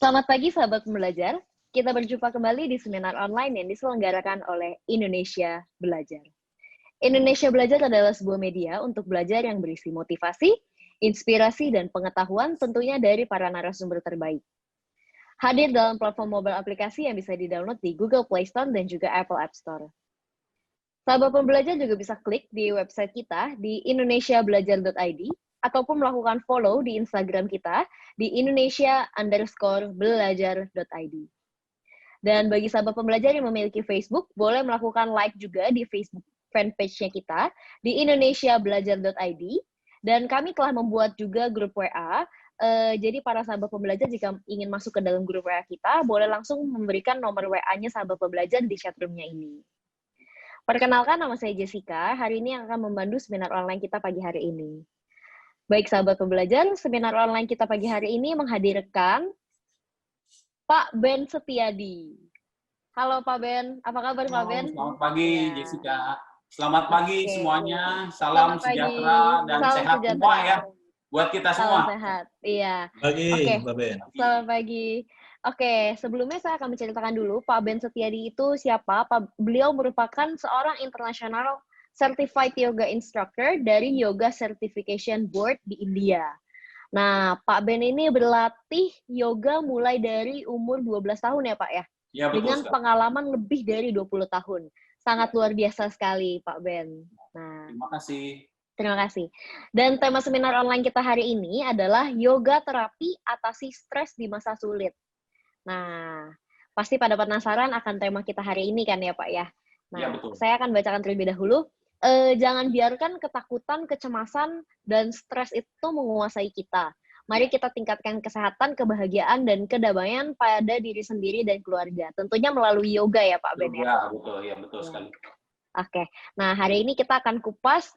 Selamat pagi sahabat pembelajar. Kita berjumpa kembali di seminar online yang diselenggarakan oleh Indonesia Belajar. Indonesia Belajar adalah sebuah media untuk belajar yang berisi motivasi, inspirasi, dan pengetahuan tentunya dari para narasumber terbaik. Hadir dalam platform mobile aplikasi yang bisa di-download di Google Play Store dan juga Apple App Store. Sahabat pembelajar juga bisa klik di website kita di indonesiabelajar.id ataupun melakukan follow di Instagram kita di indonesia_belajar.id. Dan bagi sahabat pembelajar yang memiliki Facebook, boleh melakukan like juga di Facebook fanpage-nya kita di indonesiabelajar.id. Dan kami telah membuat juga grup WA. Jadi para sahabat pembelajar jika ingin masuk ke dalam grup WA kita, boleh langsung memberikan nomor WA-nya sahabat pembelajar di chatroom-nya ini. Perkenalkan, nama saya Jessica. Hari ini yang akan membantu seminar online kita pagi hari ini. Baik sahabat pembelajar, seminar online kita pagi hari ini menghadirkan Pak Ben Setiadi. Halo Pak Ben, apa kabar Pak Ben? Selamat pagi Jessica. Selamat pagi semuanya. Salam Selamat pagi. sejahtera dan Salam sehat sejahtera. semua ya. Buat kita semua. Salam sehat, iya. Pagi, Oke. Mbak Ben. Selamat pagi. Oke, sebelumnya saya akan menceritakan dulu Pak Ben Setiadi itu siapa. Beliau merupakan seorang international certified yoga instructor dari Yoga Certification Board di India. Nah, Pak Ben ini berlatih yoga mulai dari umur 12 tahun ya Pak ya? Ya, betul Dengan sekali. pengalaman lebih dari 20 tahun. Sangat luar biasa sekali Pak Ben. Nah, Terima kasih. terima kasih. Dan tema seminar online kita hari ini adalah yoga terapi atasi stres di masa sulit. Nah, pasti pada penasaran akan tema kita hari ini kan ya Pak ya? Nah, Ya, betul. saya akan bacakan terlebih dahulu. Jangan biarkan ketakutan, kecemasan, dan stres itu menguasai kita. Mari kita tingkatkan kesehatan, kebahagiaan, dan kedamaian pada diri sendiri dan keluarga. Tentunya melalui yoga ya Pak Ben ya? Ya, betul. Ya, betul sekali. Oke, nah hari ini kita akan kupas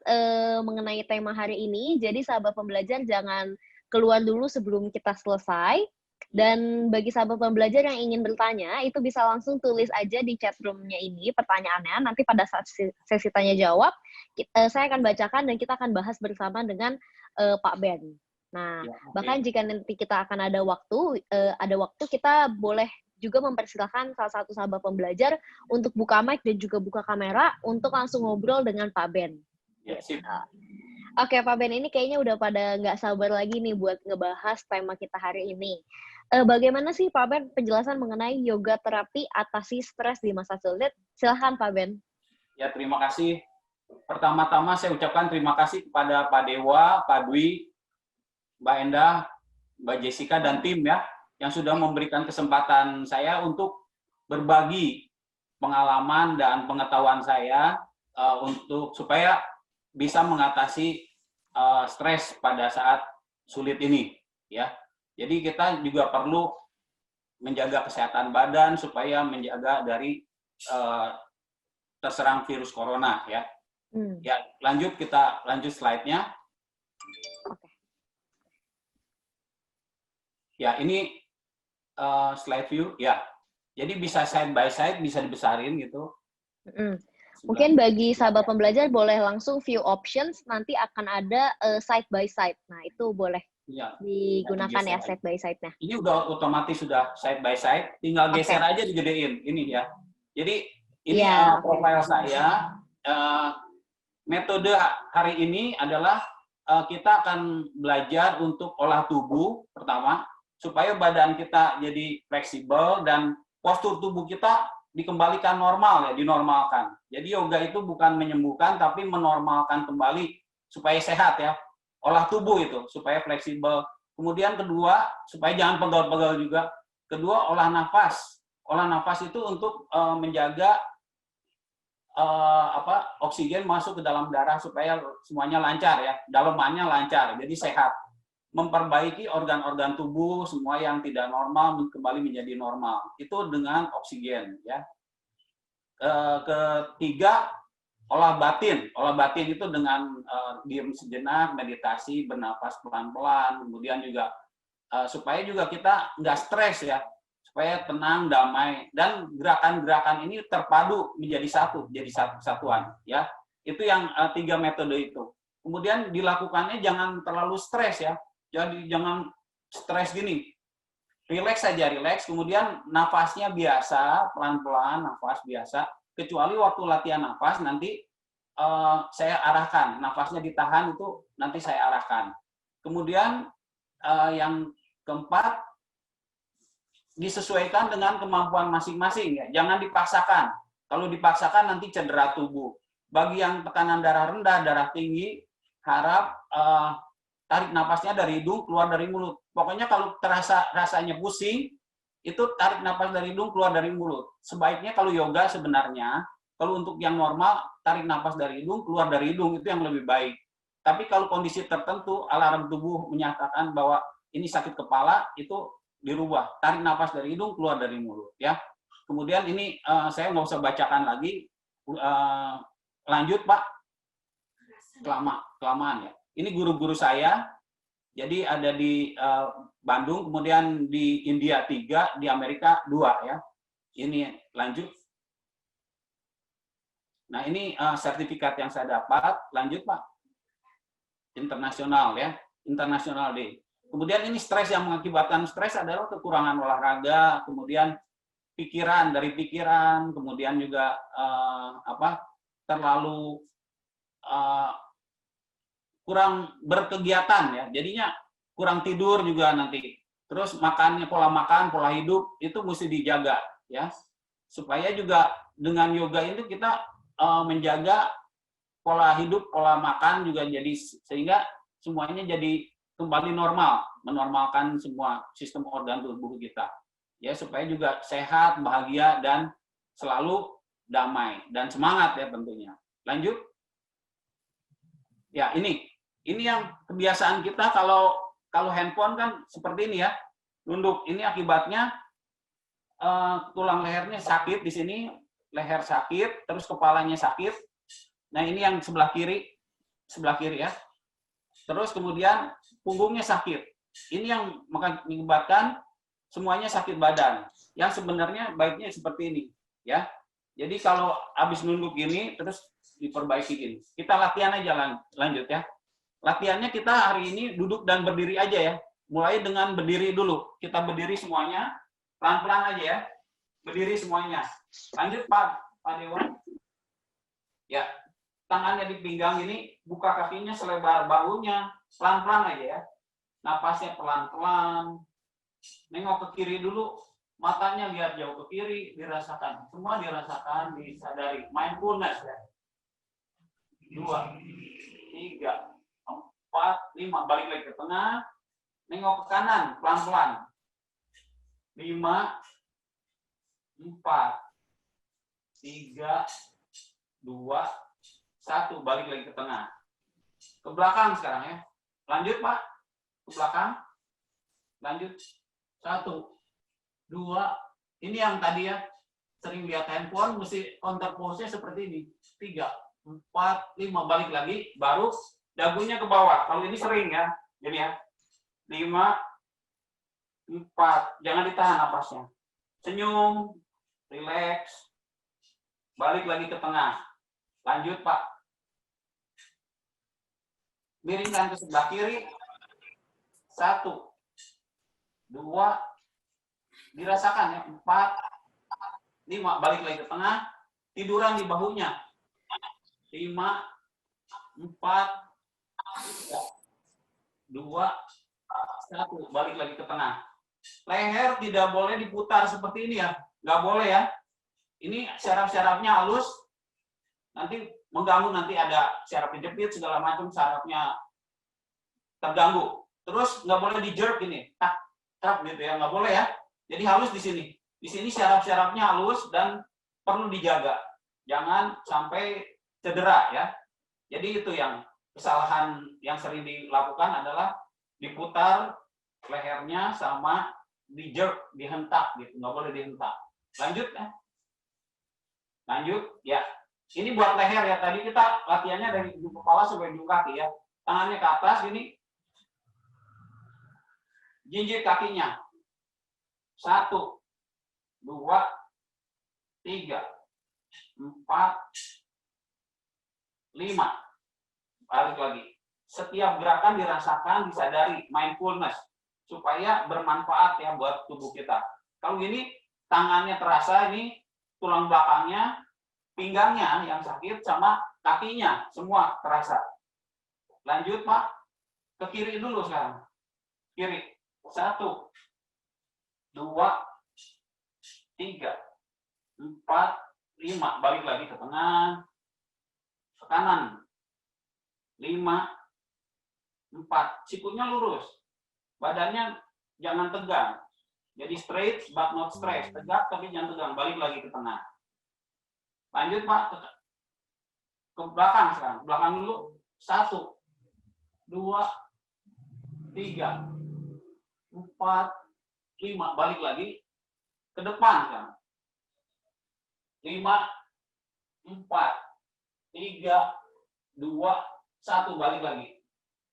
mengenai tema hari ini. Jadi sahabat pembelajar jangan keluar dulu sebelum kita selesai. Dan bagi sahabat pembelajar yang ingin bertanya, itu bisa langsung tulis aja di chat room-nya ini pertanyaannya. Nanti pada saat sesi tanya jawab, saya akan bacakan dan kita akan bahas bersama dengan Pak Ben. Nah, Ya, oke. bahkan jika nanti kita akan ada waktu kita boleh juga mempersilahkan salah satu sahabat pembelajar untuk buka mic dan juga buka kamera untuk langsung ngobrol dengan Pak Ben. Ya, sip. Oke, Pak Ben, ini kayaknya udah pada nggak sabar lagi nih buat ngebahas tema kita hari ini. Bagaimana sih Pak Ben penjelasan mengenai yoga terapi atasi stres di masa sulit? Silahkan Pak Ben. Ya, terima kasih. Pertama-tama saya ucapkan terima kasih kepada Pak Dewa, Pak Dwi, Mbak Endah, Mbak Jessica, dan tim ya, yang sudah memberikan kesempatan saya untuk berbagi pengalaman dan pengetahuan saya untuk supaya bisa mengatasi stres pada saat sulit ini ya. Jadi kita juga perlu menjaga kesehatan badan supaya menjaga dari terserang virus corona ya. Ya, kita lanjut slide-nya. Oke. Ya, ini slide view ya. Jadi bisa side by side, bisa dibesarin gitu. Mungkin bagi sahabat pembelajar boleh langsung view options, nanti akan ada side by side. Nah, itu boleh Ya, digunakan ya side by side-nya. Ini udah otomatis sudah side by side, tinggal geser aja digedein ini ya. Jadi ini profil saya. Metode hari ini adalah kita akan belajar untuk olah tubuh pertama supaya badan kita jadi fleksibel dan postur tubuh kita dikembalikan normal ya, dinormalkan. Jadi yoga itu bukan menyembuhkan tapi menormalkan kembali supaya sehat ya. Olah tubuh itu supaya fleksibel. Kemudian kedua, supaya jangan pegal-pegal juga. Kedua, olah nafas. Olah nafas itu untuk menjaga oksigen masuk ke dalam darah supaya semuanya lancar ya, dalemannya lancar, jadi sehat. Memperbaiki organ-organ tubuh semua yang tidak normal kembali menjadi normal. Itu dengan oksigen ya. Ketiga, olah batin. Olah batin itu dengan diam sejenak, meditasi, bernapas pelan-pelan, kemudian juga supaya juga kita nggak stres ya, supaya tenang, damai, dan gerakan-gerakan ini terpadu menjadi satu, jadi satu kesatuan ya. Itu yang 3 metode itu. Kemudian dilakukannya jangan terlalu stres ya. Jadi jangan stres gini. Relax saja, relax. Kemudian nafasnya biasa, pelan-pelan, nafas biasa. Kecuali waktu latihan nafas, nanti saya arahkan. Nafasnya ditahan itu nanti saya arahkan. Kemudian yang keempat, disesuaikan dengan kemampuan masing-masing ya. Jangan dipaksakan. Kalau dipaksakan nanti cedera tubuh. Bagi yang tekanan darah rendah, darah tinggi, harap tarik napasnya dari hidung, keluar dari mulut. Pokoknya kalau terasa rasanya pusing, itu tarik napas dari hidung, keluar dari mulut. Sebaiknya kalau yoga sebenarnya, kalau untuk yang normal, tarik napas dari hidung, keluar dari hidung, itu yang lebih baik. Tapi kalau kondisi tertentu, alarm tubuh menyatakan bahwa ini sakit kepala, itu dirubah. Tarik napas dari hidung, keluar dari mulut. Ya. Kemudian ini saya nggak usah bacakan lagi. Lanjut, Pak. Kelamaan ya. Ini guru-guru saya. Jadi ada di Bandung, kemudian di India 3, di Amerika 2 ya. Ini lanjut. Nah, ini sertifikat yang saya dapat. Lanjut, Pak. Internasional ya. Internasional Day. Kemudian ini stres, yang mengakibatkan stres adalah kekurangan olahraga, kemudian dari pikiran, kemudian juga terlalu kurang berkegiatan ya, jadinya kurang tidur juga nanti. Terus makannya, pola makan, pola hidup itu mesti dijaga ya, supaya juga dengan yoga itu kita menjaga pola hidup, pola makan juga, jadi sehingga semuanya jadi kembali normal, menormalkan semua sistem organ tubuh kita ya, supaya juga sehat, bahagia, dan selalu damai dan semangat ya tentunya. Lanjut ya. Ini yang kebiasaan kita, kalau handphone kan seperti ini ya, nunduk. Ini akibatnya tulang lehernya sakit di sini, leher sakit, terus kepalanya sakit. Nah, ini yang sebelah kiri ya. Terus kemudian punggungnya sakit. Ini yang mengakibatkan semuanya sakit badan. Yang sebenarnya baiknya seperti ini ya. Jadi kalau habis nunduk gini terus diperbaiki gini. Kita latihan aja, lanjut ya. Latihannya kita hari ini duduk dan berdiri aja ya. Mulai dengan berdiri dulu. Kita berdiri semuanya, pelan-pelan aja ya. Berdiri semuanya. Lanjut Pak Dewan. Ya. Tangannya di pinggang ini, buka kakinya selebar bahunya, pelan-pelan aja ya. Napasnya pelan-pelan. Nengok ke kiri dulu, matanya lihat jauh ke kiri, dirasakan. Semua dirasakan, disadari. Mindfulness ya. 2, 3, 4, 5. Balik lagi ke tengah. Nengok ke kanan, pelan-pelan. 5, 4, 3, 2, 1, balik lagi ke tengah. Ke belakang sekarang ya. Lanjut Pak. Ke belakang. Lanjut. 1, 2. Ini yang tadi ya, sering lihat handphone, mesti counter pose-nya seperti ini. 3, 4, 5, balik lagi. Baru dagunya ke bawah. Kalau ini sering ya. Jadi ya. 5, 4. Jangan ditahan napasnya. Senyum. Relax. Balik lagi ke tengah. Lanjut Pak. Miringkan ke sebelah kiri. 1, 2, dirasakan ya. 4, 5, balik lagi ke tengah. Tiduran di bahunya. 5, 4, 2, 1, balik lagi ke tengah. Leher tidak boleh diputar seperti ini ya. Nggak boleh ya. Ini syaraf-syarafnya halus. Nanti mengganggu, nanti ada syaraf kejepit segala macam, syarafnya terganggu. Terus nggak boleh di jerk ini, tak gitu ya, nggak boleh ya. Jadi halus di sini. Di sini syaraf-syarafnya halus dan perlu dijaga. Jangan sampai cedera ya. Jadi itu yang kesalahan yang sering dilakukan adalah diputar lehernya sama di jerk, dihentak gitu, nggak boleh dihentak. Lanjut ya. Lanjut ya. Ini buat leher ya, tadi kita latihannya dari ujung kepala sampai ujung kaki ya. Tangannya ke atas ini. Jinjit kakinya. 1, 2, 3, 4, 5. Balik lagi. Setiap gerakan dirasakan, disadari, mindfulness. supaya bermanfaat ya buat tubuh kita. Kalau ini tangannya terasa, ini tulang belakangnya, pinggangnya yang sakit sama kakinya semua terasa. Lanjut Pak, ke kiri dulu sekarang. Kiri. 1, 2, 3, 4, 5. Balik lagi ke tengah. Ke kanan. 5, 4. Sikunya lurus. Badannya jangan tegang. Jadi straight but not stress. Tegak tapi jangan tegang. Balik lagi ke tengah. Lanjut Pak. Ke belakang sekarang. Belakang dulu. 1, 2, 3, 4, 5. Balik lagi ke depan sekarang. 5, 4, 3, 2, 1. Balik lagi.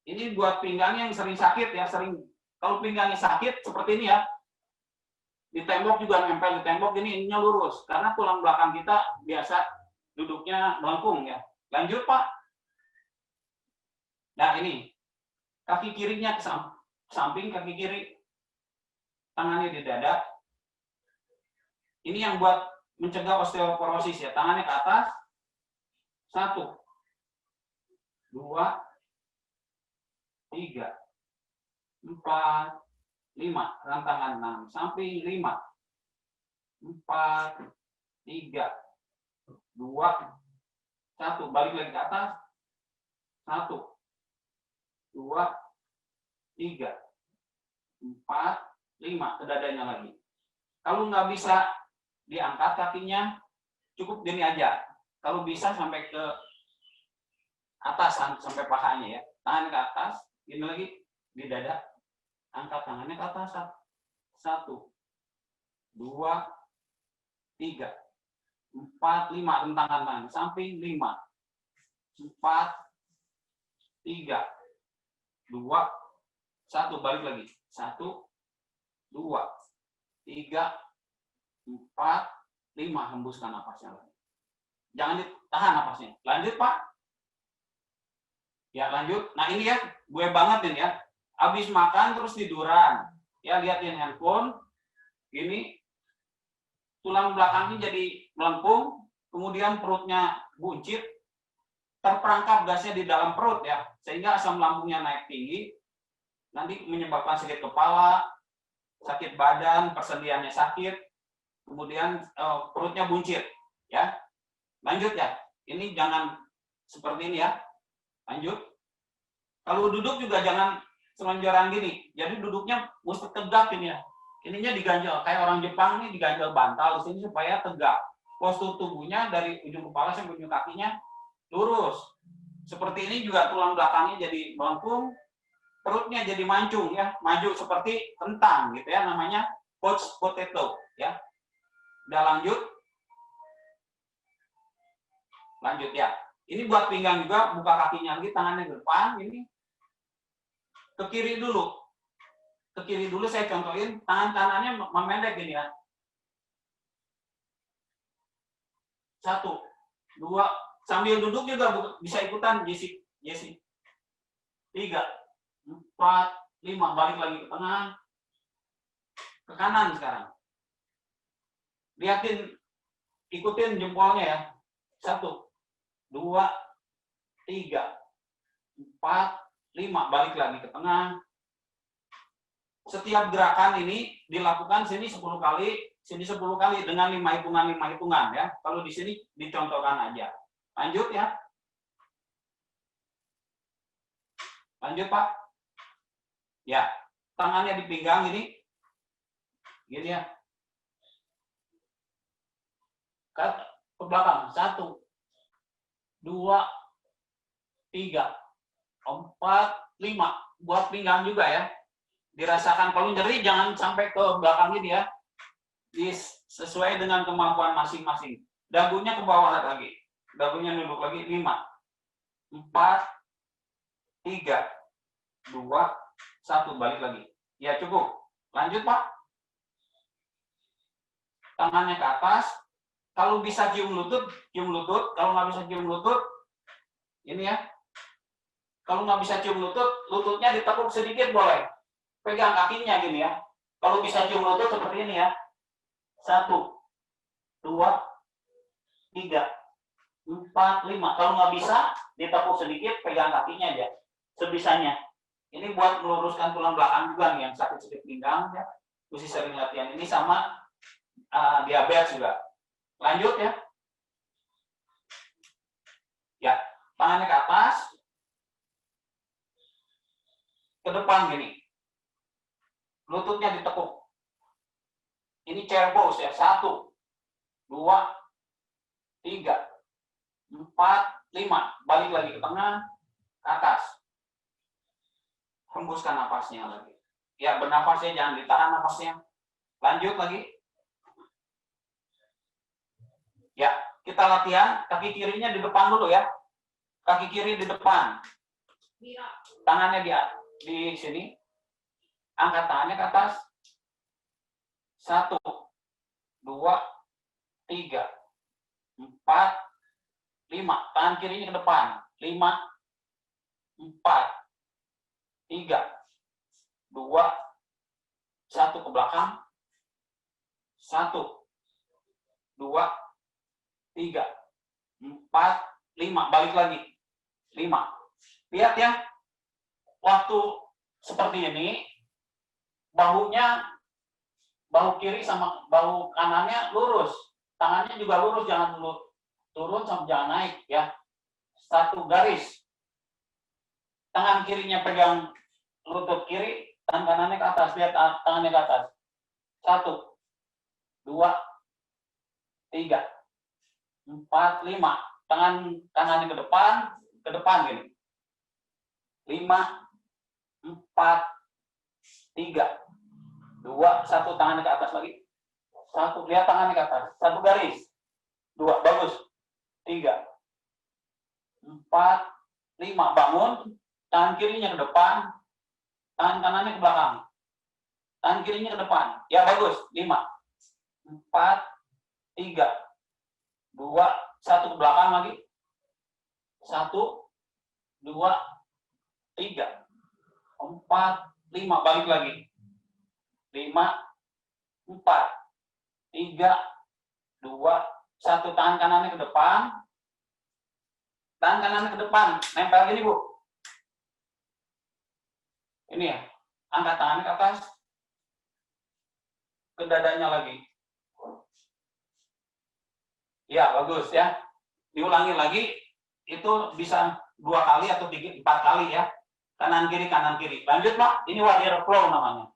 Ini buat pinggang yang sering sakit ya, kalau pinggangnya sakit seperti ini ya. Di tembok juga nempel di tembok, ininya lurus karena tulang belakang kita biasa duduknya melengkung ya. Lanjut Pak. Nah ini kaki kirinya ke samping, kaki kiri tangannya di dada. Ini yang buat mencegah osteoporosis ya. Tangannya ke atas. 1, 2, 3, 4, 5. Rantangan 6. Samping 5, 4, 3, 2, 1. Balik lagi ke atas. 1, 2, 3, 4, 5. Ke dadanya lagi. Kalau nggak bisa diangkat kakinya, cukup gini aja. Kalau bisa sampai ke atas, sampai pahanya ya. Tangan ke atas, ini lagi di dada. Angkat tangannya ke atas. 1, 2, 3, 4, 5. Rentangan tangan. Samping 5, 4, 3, 2, 1. Balik lagi. 1, 2, 3, 4, 5. Hembuskan napasnya lagi. Jangan ditahan napasnya. Lanjut Pak. Ya lanjut. Nah ini ya, gue banget ini ya. Habis makan terus tiduran. Ya liatin handphone. Ini tulang belakangnya jadi melengkung, kemudian perutnya buncit, terperangkap gasnya di dalam perut ya, sehingga asam lambungnya naik tinggi, nanti menyebabkan sakit kepala, sakit badan, persendiannya sakit, kemudian perutnya buncit ya. Lanjut ya. Ini jangan seperti ini ya. Lanjut. Kalau duduk juga jangan selonjoran gini. Jadi duduknya mesti tegak ini ya. Ininya diganjel kayak orang Jepang ini, diganjel bantal di sini supaya tegak. Postur tubuhnya dari ujung kepala sampai ujung kakinya lurus. Seperti ini juga tulang belakangnya jadi melengkung, perutnya jadi mancung ya, maju seperti kentang gitu ya, namanya couch potato ya. Udah lanjut. Lanjut ya. Ini buat pinggang juga, buka kakinya lagi, tangannya ke depan, ini ke kiri dulu. Ke kiri dulu saya contohin, tangan kanannya memendek gini ya. 1, 2, sambil duduk juga bisa ikutan, Jesse. 3, 4, 5, balik lagi ke tengah. Ke kanan sekarang. Lihatin, ikutin jempolnya ya. 1, 2, 3, 4, 5, balik lagi ke tengah. Setiap gerakan ini dilakukan sini 10 kali, sini 10 kali dengan 5 hitungan ya. Kalau di sini dicontohkan aja. Lanjut ya. Lanjut Pak. Ya, tangannya di pinggang ini. Gini ya. Ke belakang. 1, 2, 3, 4, 5. Buat pinggang juga ya. Dirasakan, kalau nyeri jangan sampai ke belakang ini ya. Sesuai dengan kemampuan masing-masing. Dagunya ke bawah lagi. Dagunya nunduk lagi. 5, 4, 3, 2, 1. Balik lagi. Ya cukup. Lanjut Pak. Tangannya ke atas. Kalau bisa cium lutut, cium lutut. Kalau nggak bisa cium lutut, ini ya. Kalau nggak bisa cium lutut, lututnya ditekuk sedikit boleh. pegang kakinya gini ya. Kalau bisa cium lutut seperti ini ya. 1, 2, 3, 4, 5. Kalau nggak bisa, ditepuk sedikit, pegang kakinya aja. Sebisanya. Ini buat meluruskan tulang belakang juga nih, yang sakit sedikit pinggang ya. Mesti sering latihan ini sama diabetes juga. Lanjut ya. Ya, tangannya ke atas. Ke depan gini. Lututnya ditekuk. Ini chair pose ya. 1, 2, 3, 4, 5. Balik lagi ke tengah, ke atas. Hembuskan napasnya lagi. Ya, bernapasnya jangan ditahan napasnya. Lanjut lagi. Ya, kita latihan. Kaki kirinya di depan dulu ya. Kaki kiri di depan. Tangannya di sini. Angkat tangannya ke atas. 1, 2, 3, 4, 5. Tangan kirinya ke depan. 5, 4, 3, 2, 1 ke belakang. 1, 2, 3, 4, 5. Balik lagi. 5. Lihat ya. Waktu seperti ini, bahu kiri sama bahu kanannya lurus. Tangannya juga lurus, jangan turun sama jangan naik ya. 1 garis. Tangan kirinya pegang lutut kiri, tangan kanannya ke atas. Lihat tangannya ke atas. 1, 2, 3, 4, 5. Tangan kanannya ke depan gini. 5, 4, 3, 2, 1. Tangannya ke atas lagi. 1, lihat tangannya ke atas. 1 garis. 2, bagus. 3, 4, 5. Bangun. Tangan kirinya ke depan, tangan kanannya ke belakang. Tangan kirinya ke depan. Ya, bagus. 5, 4, 3, 2, 1 ke belakang lagi. 1, 2, 3, 4, 5. Balik lagi. 5, 4, 3, 2, 1. Tangan kanannya ke depan. Tangan kanannya ke depan. Nempel gini, Bu. Ini ya, angkat tangannya ke atas, ke dadanya lagi. Ya, bagus ya. Diulangi lagi, itu bisa 2 kali atau 4 kali ya. Kanan kiri. Lanjut Pak, ini warrior flow namanya.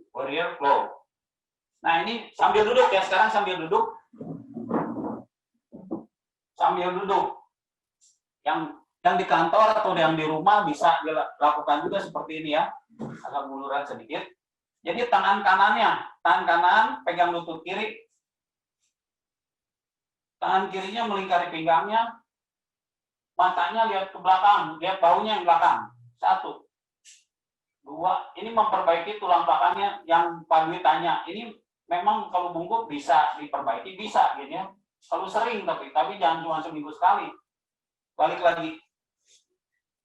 Warrior flow. Nah ini sambil duduk ya, sekarang sambil duduk. Yang di kantor atau yang di rumah bisa dilakukan juga seperti ini ya. Agak muluran sedikit. Jadi tangan kanan pegang lutut kiri. Tangan kirinya melingkari pinggangnya. Matanya lihat ke belakang, lihat bahunya yang belakang. 1, 2. Ini memperbaiki tulang belakangnya yang Pak Dwi tanya. Ini memang kalau bungkuk bisa diperbaiki, bisa gitu ya. Kalau sering tapi jangan cuma seminggu sekali. Balik lagi.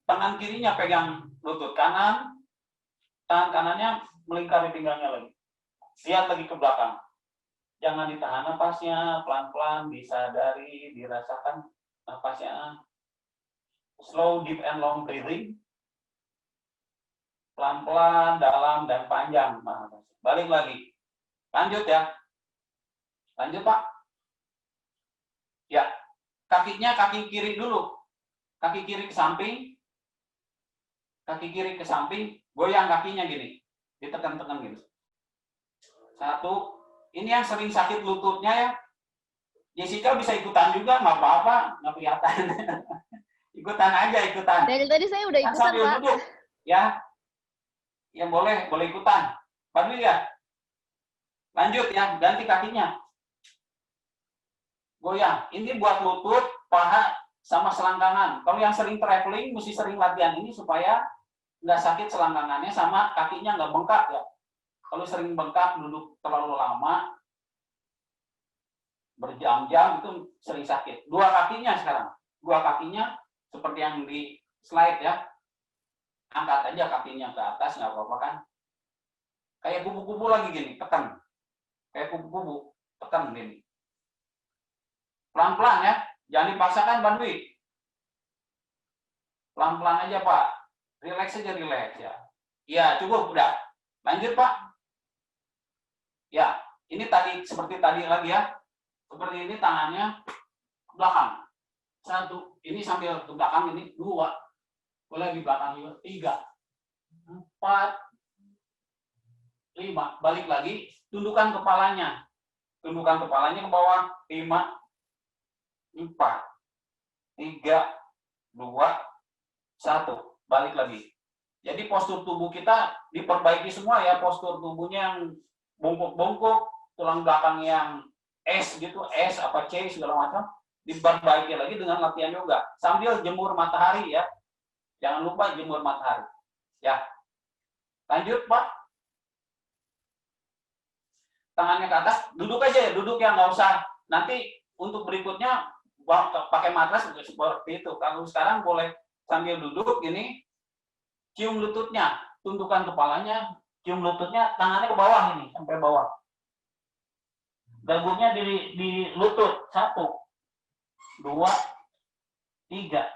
Tangan kirinya pegang lutut kanan, tangan kanannya melingkari pinggangnya lagi. Lihat lagi ke belakang. Jangan ditahan napasnya, pelan-pelan, disadari, dirasakan napasnya. Slow, deep, and long breathing. Pelan-pelan, dalam, dan panjang. Balik lagi. Lanjut ya. Lanjut Pak. Ya, kakinya kaki kiri dulu. Kaki kiri ke samping. Kaki kiri ke samping, goyang kakinya gini. Ditekan-tekan gitu. 1. Ini yang sering sakit lututnya ya. Jessica bisa ikutan juga, nggak apa-apa, nggak kelihatan. Ikutan aja. Dari tadi saya udah ikutan, sambil Pak. duduk, ya. Ya boleh ikutan. Pak ya. Lanjut ya, ganti kakinya. Goyang. Ini buat lutut, paha, sama selangkangan. Kalau yang sering traveling, mesti sering latihan ini supaya nggak sakit selangkangannya sama kakinya nggak bengkak ya. Kalau sering bengkak, duduk terlalu lama, berjam-jam, itu sering sakit. 2 kakinya sekarang. 2 kakinya seperti yang di slide ya. Angkat aja kakinya ke atas, nggak apa-apa kan. Kayak kubu-kubu lagi gini, tekan. Kayak kubu-kubu, tekan gini. Pelan-pelan ya, jangan dipaksakan Pak Dwi. Pelan-pelan aja Pak, relax aja, relax ya. Ya cukup, udah. Lanjut Pak. Ya, ini tadi seperti tadi lagi ya. Seperti ini tangannya ke belakang. 1, ini sambil ke belakang ini, 2, boleh di belakang juga, 3, 4, 5, balik lagi, tundukkan kepalanya. Tundukkan kepalanya ke bawah, 5, 4, 3, 2, 1, balik lagi. Jadi postur tubuh kita diperbaiki semua ya, postur tubuhnya yang bongkok-bongkok, tulang belakang yang S gitu, S apa C segala macam, diperbaiki lagi dengan latihan yoga sambil jemur matahari ya. Jangan lupa jemur matahari. Ya. Lanjut, Pak. Tangannya ke atas, duduk aja ya, duduk ya, nggak usah. Nanti untuk berikutnya pakai matras seperti itu. Kalau sekarang boleh sambil duduk gini, cium lututnya, tundukkan kepalanya, cium lututnya, tangannya ke bawah ini, sampai bawah. Dagunya di lutut, 1, 2, 3,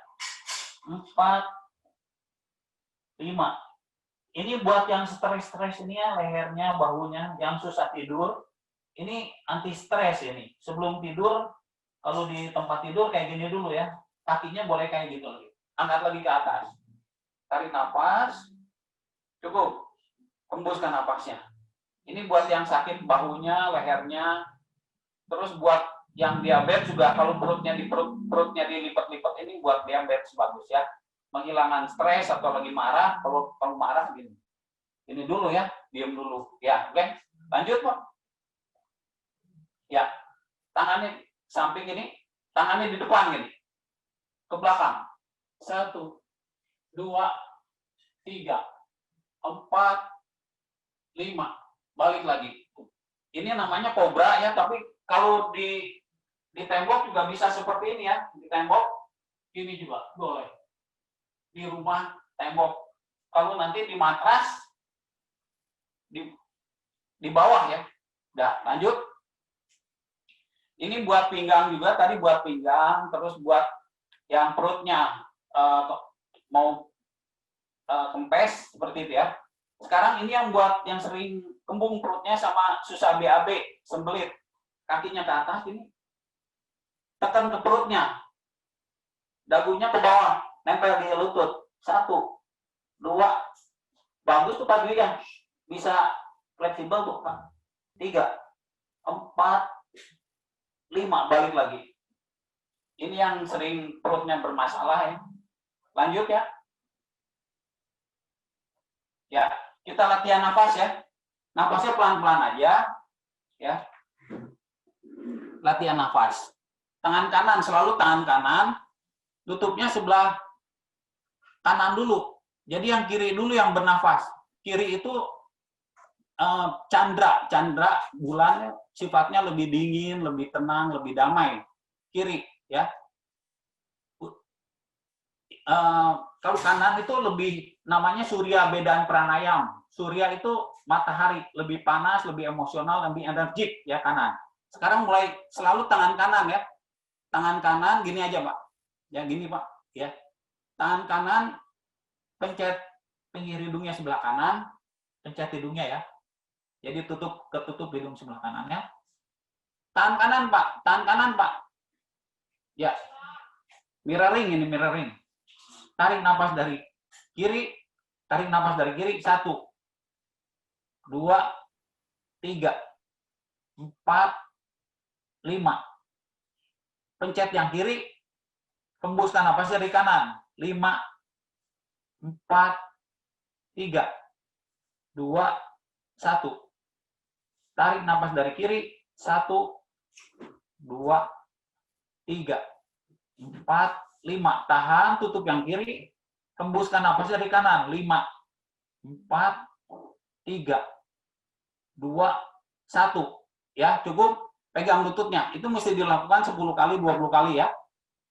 4, 5. Ini buat yang stres-stres ini ya, lehernya, bahunya, yang susah tidur, ini anti stres ini. Sebelum tidur, kalau di tempat tidur kayak gini dulu ya, kakinya boleh kayak gitu lagi. Angkat lagi ke atas. Tarik nafas, cukup. Hembuskan nafasnya. Ini buat yang sakit bahunya, lehernya. Terus buat yang diabetes juga, kalau perutnya dilipat-lipat, ini buat diabetes bagus ya. Menghilangkan stres atau lagi marah, kalau marah gini. Ini dulu ya, diam dulu. Ya, oke. Lanjut, Pak. Ya. Tangannya samping ini, tangannya di depan gini. Ke belakang. 1, 2, 3, 4, 5. Balik lagi. Ini namanya kobra ya, tapi kalau di tembok juga bisa seperti ini ya. Di tembok ini juga boleh. Di rumah tembok. Kalau nanti di matras di bawah ya. Udah, lanjut. Ini buat pinggang juga, tadi buat pinggang, terus buat yang perutnya mau kempes seperti itu ya. Sekarang ini yang buat yang sering kembung perutnya sama susah BAB, sembelit, kakinya ke atas ini, tekan ke perutnya, dagunya ke bawah, nempel di lutut. 1, 2, bagus tuh Pak Dwi ya, bisa fleksibel tuh Pak. 3, 4, 5, balik lagi. Ini yang sering perutnya bermasalah ya. Lanjut ya. Ya, kita latihan nafas ya. Nafasnya pelan-pelan aja ya. Latihan nafas. Tangan kanan, selalu tangan kanan, tutupnya sebelah kanan dulu. Jadi yang kiri dulu yang bernafas. Kiri itu candra bulan sifatnya lebih dingin, lebih tenang, lebih damai. Kiri ya. Kalau kanan itu lebih namanya surya bedan pranayam. Surya itu matahari, lebih panas, lebih emosional, lebih energik ya kanan. Sekarang mulai selalu tangan kanan ya. Tangan kanan gini aja, Pak. Ya gini, Pak, ya. Tangan kanan pencet pinggir hidungnya sebelah kanan, pencet hidungnya ya. Jadi ketutup hidung sebelah kanan ya. Tangan kanan, Pak. Tangan kanan, Pak. Ya. Mirroring ini, mirroring. Tarik nafas dari kiri, tarik nafas dari kiri, 1, 2, 3, 4, 5. Pencet yang kiri, hembuskan nafas dari kanan, 5, 4, 3, 2, 1. Tarik nafas dari kiri, 1, 2, 3, 4, 5. Tahan, tutup yang kiri, hembuskan nafas dari kanan, 5, 4, 3, 2, 1. Ya, cukup. Pegang lututnya. Itu mesti dilakukan 10 kali, 20 kali ya.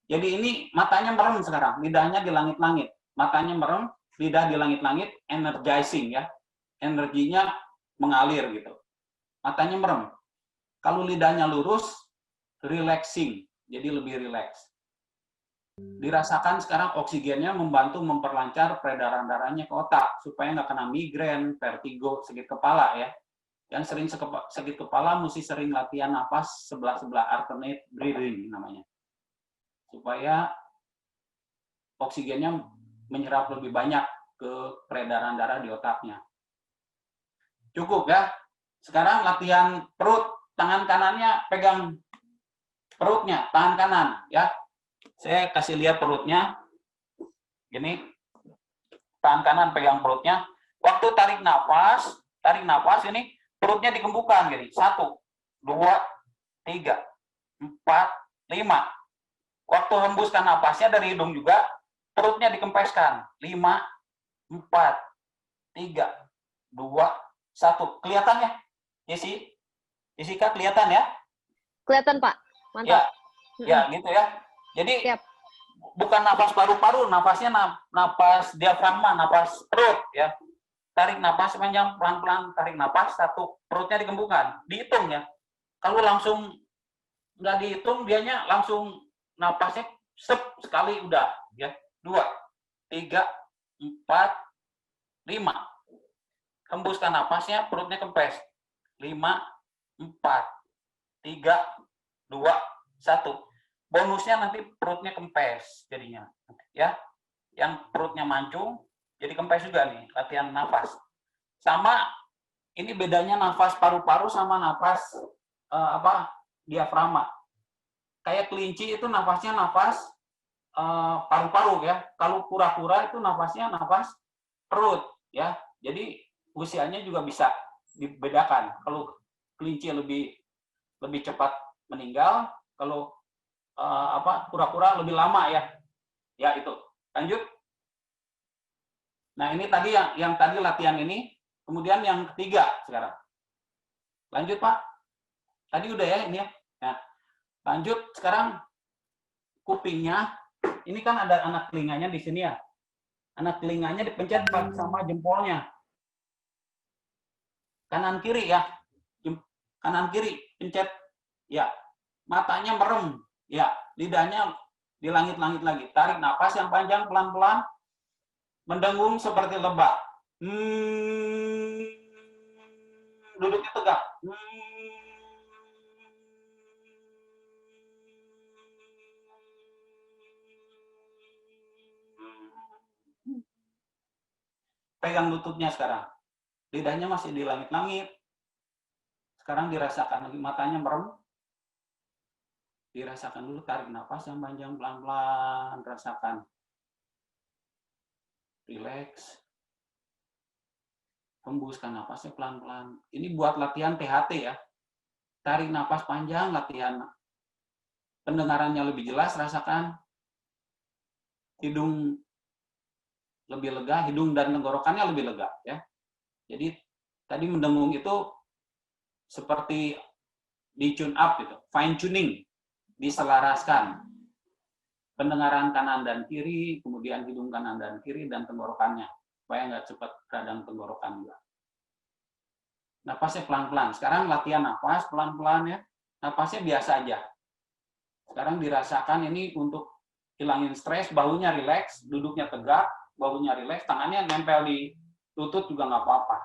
Jadi ini matanya merem sekarang, lidahnya di langit-langit. Matanya merem, lidah di langit-langit, energizing ya. Energinya mengalir gitu. Matanya merem. Kalau lidahnya lurus, relaxing, jadi lebih rileks. Dirasakan sekarang oksigennya membantu memperlancar peredaran darahnya ke otak supaya nggak kena migrain, vertigo, sakit kepala ya. Yang sering sakit kepala mesti sering latihan napas sebelah-sebelah, alternate breathing namanya. Supaya oksigennya menyerap lebih banyak ke peredaran darah di otaknya. Cukup ya. Sekarang latihan perut, tangan kanannya pegang perutnya, tangan kanan ya. Saya kasih lihat perutnya. Gini. Tangan kanan pegang perutnya. Waktu tarik nafas ini perutnya dikembungkan gini. 1, 2, 3, 4, 5. Waktu hembuskan napasnya dari hidung juga, perutnya dikempeskan. 5, 4, 3, 2, 1. Kelihatan ya? Jessica kelihatan ya? Kelihatan, Pak. Mantap. Ya gitu ya. Jadi siap. Bukan napas paru-paru, napasnya napas diafragma, napas perut ya. Tarik napas panjang, pelan-pelan tarik napas, 1, perutnya dikembungkan. Dihitung ya. Kalau langsung nggak dihitung, dianya langsung napasnya sekali udah ya. 2, 3, 4, 5. Hembuskan napasnya, perutnya kempes. 5, 4, 3, 2, 1. Bonusnya nanti perutnya kempes jadinya ya. Yang perutnya mancung jadi kempes juga nih, latihan nafas. Sama ini bedanya nafas paru-paru sama nafas diafragma. Kayak kelinci itu nafasnya nafas paru-paru ya. Kalau kura-kura itu nafasnya nafas perut ya. Jadi usianya juga bisa dibedakan. Kalau kelinci lebih cepat meninggal, kalau kura-kura lebih lama ya. Ya itu. Lanjut. Nah, ini tadi yang tadi latihan ini, kemudian yang ketiga sekarang. Lanjut, Pak. Tadi udah ya ini ya. Nah, lanjut sekarang kupingnya. Ini kan ada anak telinganya di sini ya. Anak telinganya dipencet sama jempolnya. Kanan kiri ya. Kanan kiri pencet. Ya. Matanya merem. Ya, lidahnya di langit-langit lagi. Tarik napas yang panjang pelan-pelan. Mendengung seperti lebah. Duduknya tegak. Pegang lututnya sekarang. Lidahnya masih di langit-langit. Sekarang dirasakan lagi, matanya merem. Dirasakan dulu, tarik nafas yang panjang pelan-pelan, rasakan. Relax. Hembuskan nafasnya pelan-pelan. Ini buat latihan THT ya. Tarik nafas panjang, latihan pendengarannya lebih jelas, rasakan. Hidung lebih lega, hidung dan tenggorokannya lebih lega ya. Jadi tadi mendengung itu seperti di tune up gitu, fine tuning, diselaraskan. Pendengaran kanan dan kiri, kemudian hidung kanan dan kiri dan tenggorokannya supaya nggak cepat radang tenggorokan juga. Napasnya pelan-pelan. Sekarang latihan nafas pelan-pelan ya. Napasnya biasa aja. Sekarang dirasakan ini untuk hilangin stres, bahunya rileks, duduknya tegak, bahunya rileks, tangannya nempel di lutut juga nggak apa-apa.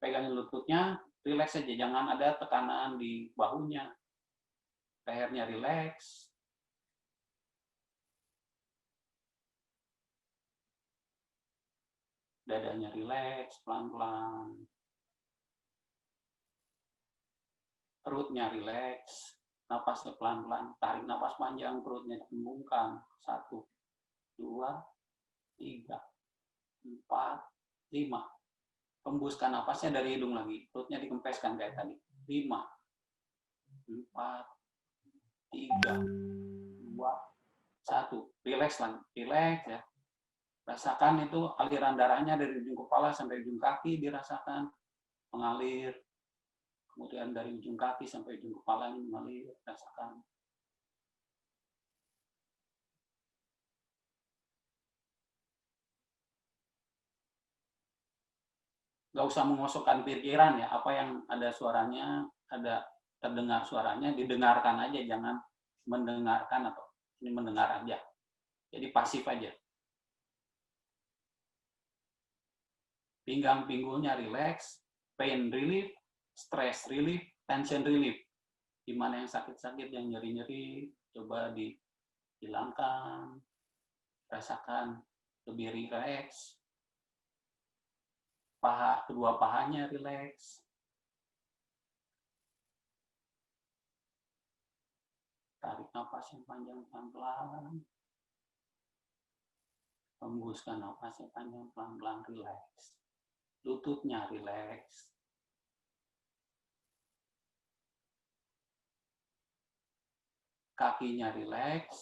Pegangin lututnya, rileks aja, jangan ada tekanan di bahunya. Lehernya rileks. Dadanya rileks, pelan-pelan. Perutnya rileks, napasnya pelan-pelan, tarik napas panjang, perutnya dikembungkan. 1, 2, 3, 4, 5. Hembuskan napasnya dari hidung lagi, perutnya dikempeskan kayak tadi. 5, 4, 3, 2, 1. Rileks lagi, rileks ya. Rasakan itu aliran darahnya dari ujung kepala sampai ujung kaki dirasakan mengalir. Kemudian dari ujung kaki sampai ujung kepala ini mengalir, rasakan. nggak usah mengosokkan pikiran ya, apa yang ada suaranya, ada terdengar suaranya, didengarkan aja, jangan mendengarkan atau ini mendengar aja. Jadi pasif aja. Pinggang pinggulnya relax, pain relief, stress relief, tension relief. Di mana yang sakit-sakit, yang nyeri-nyeri, coba dihilangkan, rasakan lebih rileks. Paha, kedua pahanya rileks. Tarik nafas yang panjang pelan-pelan. Hembuskan nafas yang panjang pelan-pelan, rileks. Lututnya rileks. Kakinya rileks.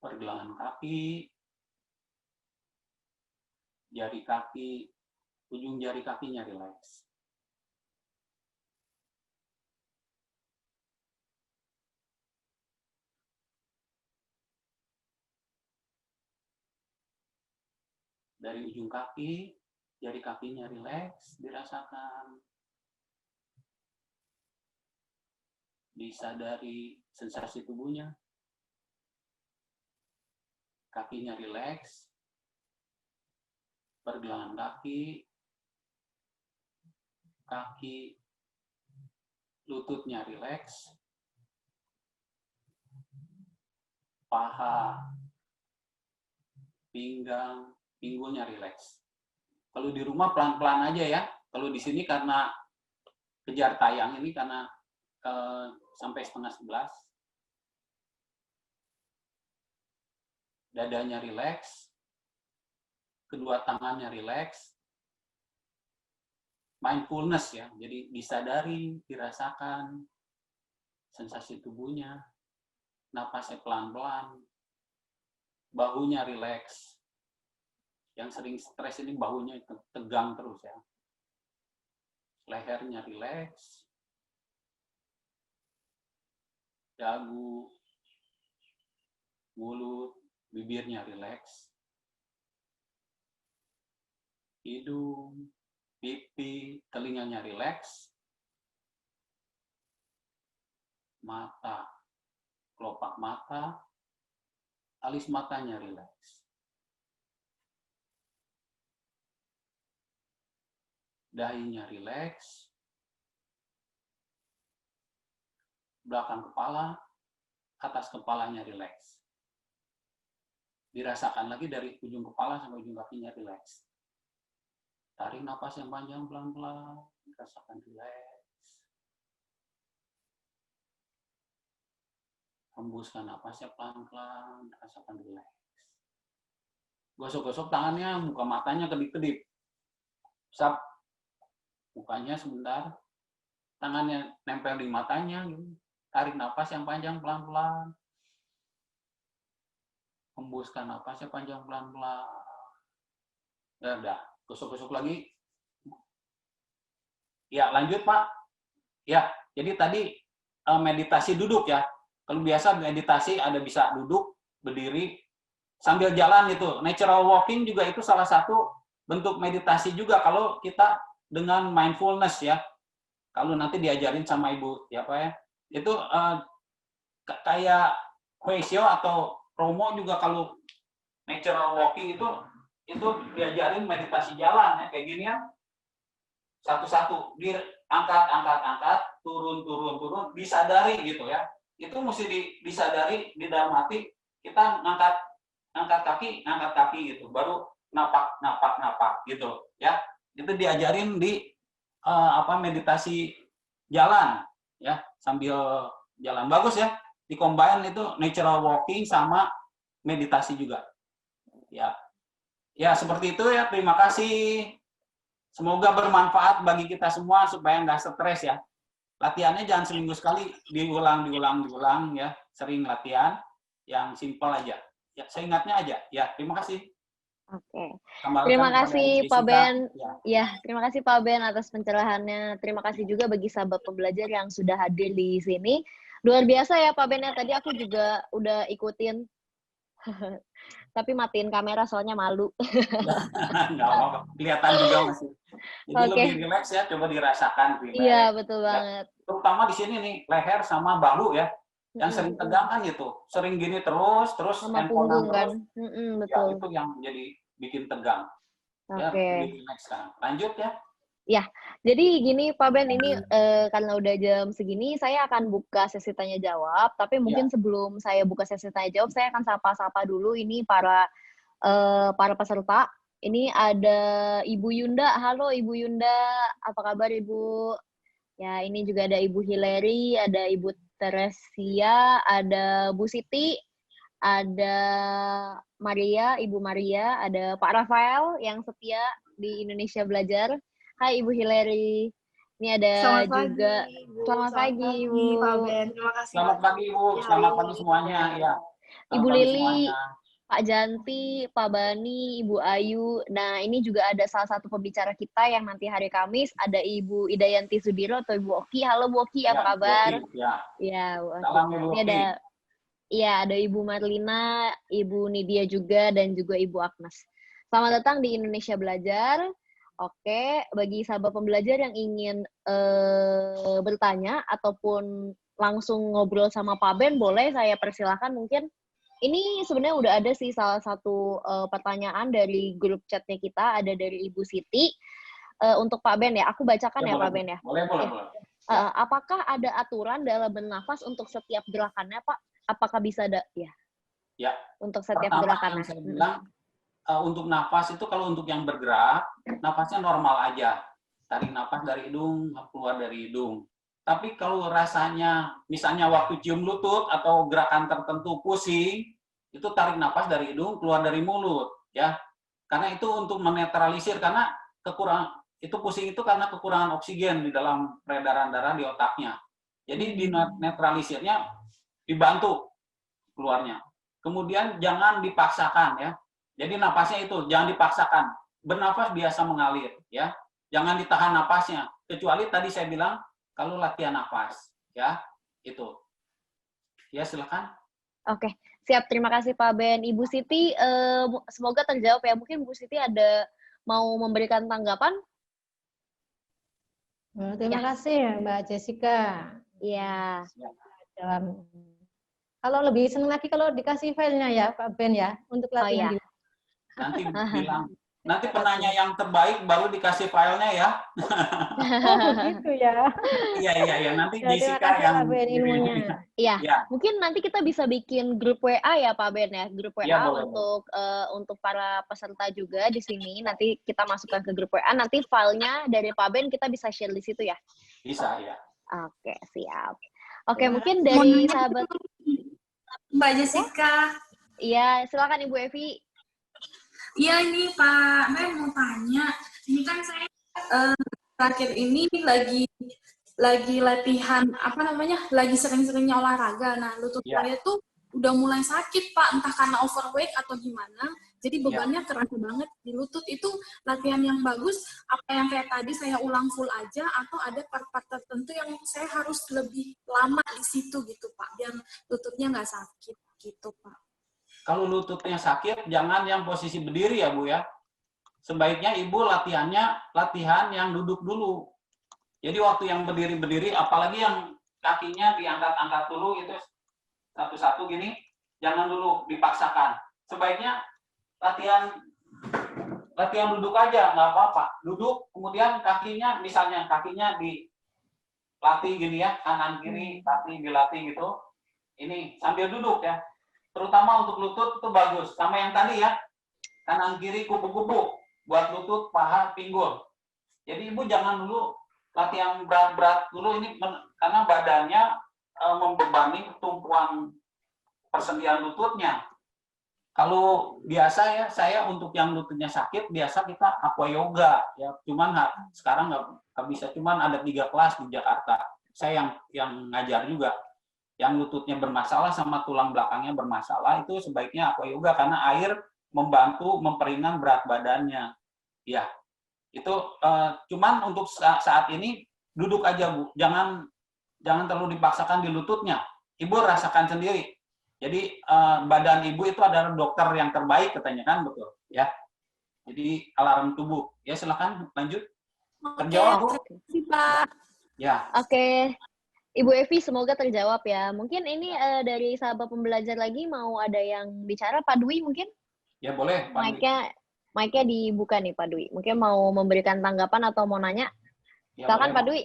Pergelangan kaki. Jari kaki, ujung jari kakinya rileks. Dari ujung kaki, jari kakinya rileks, dirasakan. Disadari sensasi tubuhnya. Kakinya rileks. Pergelangan kaki, lututnya rileks. Paha, pinggang, pinggulnya rileks. Kalau di rumah pelan-pelan aja ya. Kalau di sini karena kejar tayang ini karena sampai 10:30. Dadanya rileks. Kedua tangannya rileks. Mindfulness ya. Jadi disadari, dirasakan sensasi tubuhnya. Napasnya pelan-pelan. Bahunya rileks. Yang sering stres ini bahunya tegang terus ya. Lehernya rileks. Dagu, mulut, bibirnya rileks. Hidung, pipi, telinganya rileks. Mata, kelopak mata, alis matanya rileks. Dahinya rileks. Belakang kepala, atas kepalanya rileks. Dirasakan lagi dari ujung kepala sampai ujung kakinya rileks. Tarik napas yang panjang pelan-pelan, rasakan rileks. Hembuskan napasnya pelan-pelan, rasakan rileks. Gosok-gosok tangannya, muka matanya kedip-kedip. Sap, mukanya sebentar, tangannya nempel di matanya, tarik napas yang panjang pelan-pelan. Hembuskan napasnya panjang pelan-pelan. Udah, gosok-gosok lagi. Ya, lanjut Pak. Ya, jadi tadi meditasi duduk ya. Kalau biasa meditasi ada bisa duduk, berdiri, sambil jalan itu. Natural walking juga itu salah satu bentuk meditasi juga kalau kita dengan mindfulness ya. Kalau nanti diajarin sama Ibu ya Pak ya. Itu kayak Hoesio atau Romo juga kalau natural walking itu diajarin meditasi jalan ya kayak gini ya. Satu-satu angkat, turun, disadari gitu ya. Itu mesti disadari di dalam hati, kita ngangkat kaki gitu. Baru napak gitu ya. Itu diajarin di meditasi jalan ya, sambil jalan. Bagus ya. Di-combine itu natural walking sama meditasi juga. Ya. Ya, seperti itu ya. Terima kasih. Semoga bermanfaat bagi kita semua supaya nggak stres ya. Latihannya jangan seminggu sekali, diulang ya. Sering latihan, yang simple aja. Ya, seingatnya aja. Ya, terima kasih. Oke. Terima kasih Pak Ben. Ya, terima kasih Pak Ben atas pencerahannya. Terima kasih juga bagi sahabat pembelajar yang sudah hadir di sini. Luar biasa ya Pak Ben ya. Tadi aku juga udah ikutin. tapi matiin kamera soalnya malu. Nggak apa-apa, kelihatan juga masih. Jadi lebih rileks ya, coba dirasakan rileks. Iya, betul banget. Terutama di sini nih, leher sama bahu ya. Yang sering tegang kan gitu, sering gini terus sama punggung kan. Betul. Ya, itu yang jadi bikin tegang. Ya, lebih rileks kan. Lanjut ya. Ya, jadi gini Pak Ben, ini karena udah jam segini, saya akan buka sesi tanya jawab. Tapi mungkin sebelum saya buka sesi tanya jawab, saya akan sapa-sapa dulu ini para peserta. Ini ada Ibu Yunda. Halo Ibu Yunda, apa kabar Ibu? Ya, ini juga ada Ibu Hilary, ada Ibu Teresia, ada Bu Siti, ada Maria, Ibu Maria, ada Pak Rafael yang setia di Indonesia Belajar. Hai Ibu Hilary. Ini ada juga selamat pagi Ibu. Pak Ben. Terima kasih. Selamat pagi Ibu. Selamat pagi semuanya ya. Ibu Lili, Pak Janti, Pak Bani, Ibu Ayu. Nah, ini juga ada salah satu pembicara kita yang nanti hari Kamis ada Ibu Idayanti Sudiro atau Ibu Oki. Halo Bu Oki, apa kabar? Ya, salam Ibu Oki. Ada Ibu Marlina, Ibu Nidia juga, dan juga Ibu Agnes. Selamat datang di Indonesia Belajar. Oke, bagi sahabat pembelajar yang ingin bertanya ataupun langsung ngobrol sama Pak Ben, boleh saya persilahkan mungkin. Ini sebenarnya udah ada sih salah satu pertanyaan dari grup chatnya kita, ada dari Ibu Siti. Untuk Pak Ben ya, aku bacakan ya Pak Ben ya. Boleh. Apakah ada aturan dalam bernafas untuk setiap gerakannya Pak? Apakah bisa ada? Ya. Untuk setiap gerakannya. Saya bilang, untuk nafas itu kalau untuk yang bergerak, nafasnya normal aja. Tarik nafas dari hidung, keluar dari hidung. Tapi kalau rasanya, misalnya waktu cium lutut atau gerakan tertentu pusing, itu tarik nafas dari hidung, keluar dari mulut. Ya, karena itu untuk menetralisir, karena itu pusing itu karena kekurangan oksigen di dalam peredaran darah di otaknya. Jadi di netralisirnya dibantu keluarnya. Kemudian jangan dipaksakan ya. Jadi napasnya itu jangan dipaksakan. Bernafas biasa mengalir ya. Jangan ditahan napasnya. Kecuali tadi saya bilang kalau latihan nafas ya. Itu. Ya, silakan. Oke, siap. Terima kasih Pak Ben. Ibu Siti semoga terjawab ya. Mungkin Bu Siti ada mau memberikan tanggapan? Terima kasih Mbak Jessica. Iya. Kalau lebih senang lagi kalau dikasih filenya ya Pak Ben ya untuk latihan. Nanti bilang, nanti penanya yang terbaik baru dikasih filenya ya. Oh begitu ya. Iya. Nanti Jessica yang ilmunya. Iya. Mungkin nanti kita bisa bikin grup WA ya Pak Ben ya, grup WA untuk para peserta juga di sini. Nanti kita masukkan ke grup WA. Nanti filenya dari Pak Ben kita bisa share di situ ya. Bisa ya. Oke, siap. Oke, mungkin dari sahabat Mbak Jessica. Iya, silakan Ibu Evi. Iya, ini Pak Ben mau tanya. Ini kan saya terakhir ini lagi latihan lagi sering-seringnya olahraga. Nah, lutut saya tuh udah mulai sakit Pak, entah karena overweight atau gimana. Jadi bebannya kerasa banget di lutut. Itu latihan yang bagus. Apa yang kayak tadi saya ulang full aja atau ada part-part tertentu yang saya harus lebih lama di situ gitu Pak, biar lututnya nggak sakit gitu Pak. Kalau lututnya sakit, jangan yang posisi berdiri ya Bu ya. Sebaiknya Ibu latihan yang duduk dulu. Jadi waktu yang berdiri-berdiri, apalagi yang kakinya diangkat-angkat dulu itu satu-satu gini, jangan dulu dipaksakan. Sebaiknya latihan duduk aja, nggak apa-apa. Duduk, kemudian misalnya kakinya dilatih gini ya, kanan kiri, kaki dilatih gitu. Ini sambil duduk ya. Terutama untuk lutut itu bagus. Sama yang tadi ya, kanan kiri kupu-kupu buat lutut, paha, pinggul. Jadi Ibu jangan dulu latihan berat-berat dulu ini karena badannya membebani tumpuan persendian lututnya. Kalau biasa ya, saya untuk yang lututnya sakit biasa kita aqua yoga ya. Cuman sekarang nggak bisa. Cuman ada 3 kelas di Jakarta. Saya yang ngajar juga. Yang lututnya bermasalah sama tulang belakangnya bermasalah itu sebaiknya aqua yoga karena air membantu memperingan berat badannya. Ya, itu cuman untuk saat ini duduk aja Bu, jangan terlalu dipaksakan di lututnya. Ibu rasakan sendiri. Jadi badan ibu itu adalah dokter yang terbaik katanya kan, betul ya. Jadi alarm tubuh. Ya silakan lanjut. Terjawab Bu? Oke, Pak. Ya. Oke. Ibu Evi, semoga terjawab ya. Mungkin ini dari sahabat pembelajar lagi mau ada yang bicara, Pak Dwi mungkin? Ya boleh, Pak Dwi. Mic-nya dibuka nih Pak Dwi. Mungkin mau memberikan tanggapan atau mau nanya? Ya, Silakan boleh, Pak Dwi.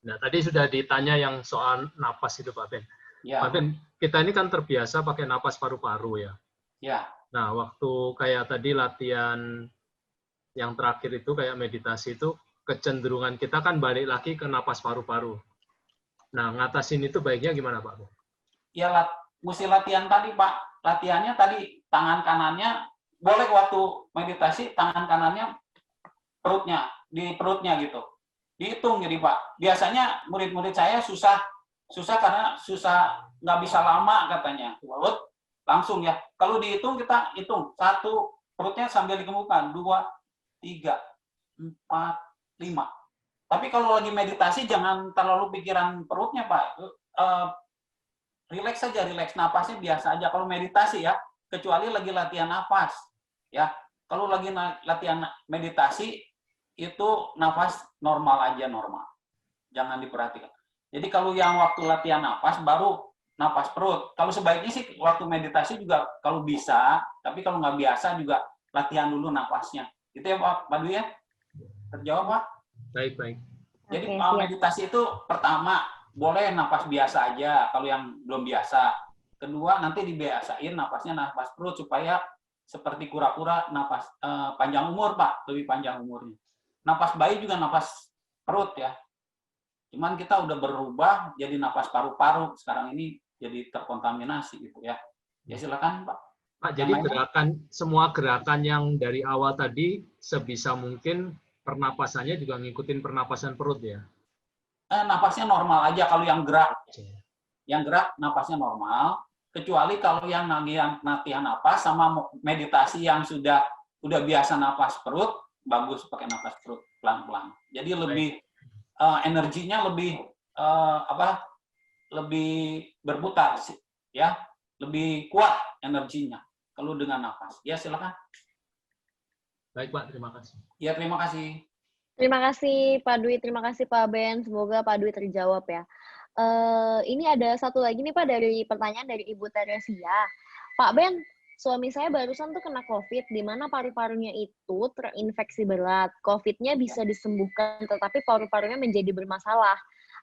Nah, tadi sudah ditanya yang soal napas itu Pak Ben. Ya. Pak Ben, kita ini kan terbiasa pakai napas paru-paru ya. Ya. Nah, waktu kayak tadi latihan yang terakhir itu kayak meditasi itu, kecenderungan kita kan balik lagi ke napas paru-paru. Nah, ngatasin itu baiknya gimana Pak? Ya, mesti latihan tadi Pak. Latihannya tadi tangan kanannya, boleh waktu meditasi tangan kanannya di perutnya gitu. Dihitung jadi Pak. Biasanya murid-murid saya susah karena nggak bisa lama katanya. Langsung ya. Kalau dihitung kita hitung 1 perutnya sambil dikembangkan 2, 3, 4, 5. Tapi kalau lagi meditasi jangan terlalu pikiran perutnya Pak. Relax saja, relax napasnya biasa aja. Kalau meditasi ya, kecuali lagi latihan napas ya. Kalau lagi latihan meditasi itu nafas normal aja, normal. Jangan diperhatikan. Jadi kalau yang waktu latihan nafas baru nafas perut. Kalau sebaiknya sih waktu meditasi juga kalau bisa, tapi kalau nggak biasa juga latihan dulu nafasnya. Itu ya Pak Dwi ya? Terjawab Pak? Baik. Jadi Oke, meditasi itu pertama boleh nafas biasa aja kalau yang belum biasa. Kedua nanti dibiasain nafasnya nafas perut supaya seperti kura-kura nafas panjang umur Pak, lebih panjang umurnya. Napas bayi juga napas perut ya. Cuman kita udah berubah jadi napas paru-paru. Sekarang ini jadi terkontaminasi gitu ya. Ya silakan Pak. Pak, jadi semua gerakan yang dari awal tadi sebisa mungkin pernapasannya juga ngikutin pernapasan perut ya? Napasnya normal aja kalau yang gerak. Yang gerak napasnya normal. Kecuali kalau yang latihan napas sama meditasi yang sudah biasa napas perut, bagus pakai napas perut pelan-pelan. Jadi lebih energinya lebih lebih berputar sih, ya, lebih kuat energinya kalau dengan napas. Ya silakan. Baik Pak, terima kasih. Ya terima kasih. Terima kasih Pak Dwi, terima kasih Pak Ben. Semoga Pak Dwi terjawab ya. Ini ada satu lagi nih Pak dari pertanyaan dari Ibu Teresia. Pak Ben, suami saya barusan tuh kena COVID, di mana paru-parunya itu terinfeksi berat. COVID-nya bisa disembuhkan, tetapi paru-parunya menjadi bermasalah.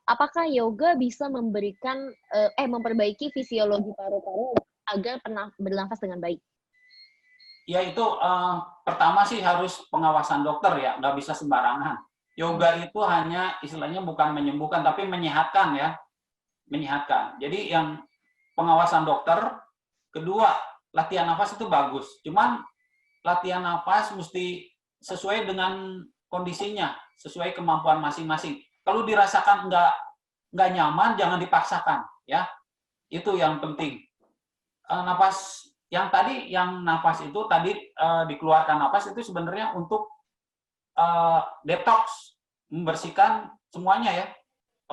Apakah yoga bisa memperbaiki fisiologi paru-paru agar pernah bernafas dengan baik? Ya itu pertama sih harus pengawasan dokter ya, nggak bisa sembarangan. Yoga itu hanya istilahnya bukan menyembuhkan, tapi menyehatkan ya, menyehatkan. Jadi yang pengawasan dokter. Kedua, latihan nafas itu bagus. Cuman latihan nafas mesti sesuai dengan kondisinya, sesuai kemampuan masing-masing. Kalau dirasakan nggak nyaman, jangan dipaksakan, ya. Itu yang penting. Nafas yang tadi, yang nafas itu tadi dikeluarkan nafas itu sebenarnya untuk detox, membersihkan semuanya ya,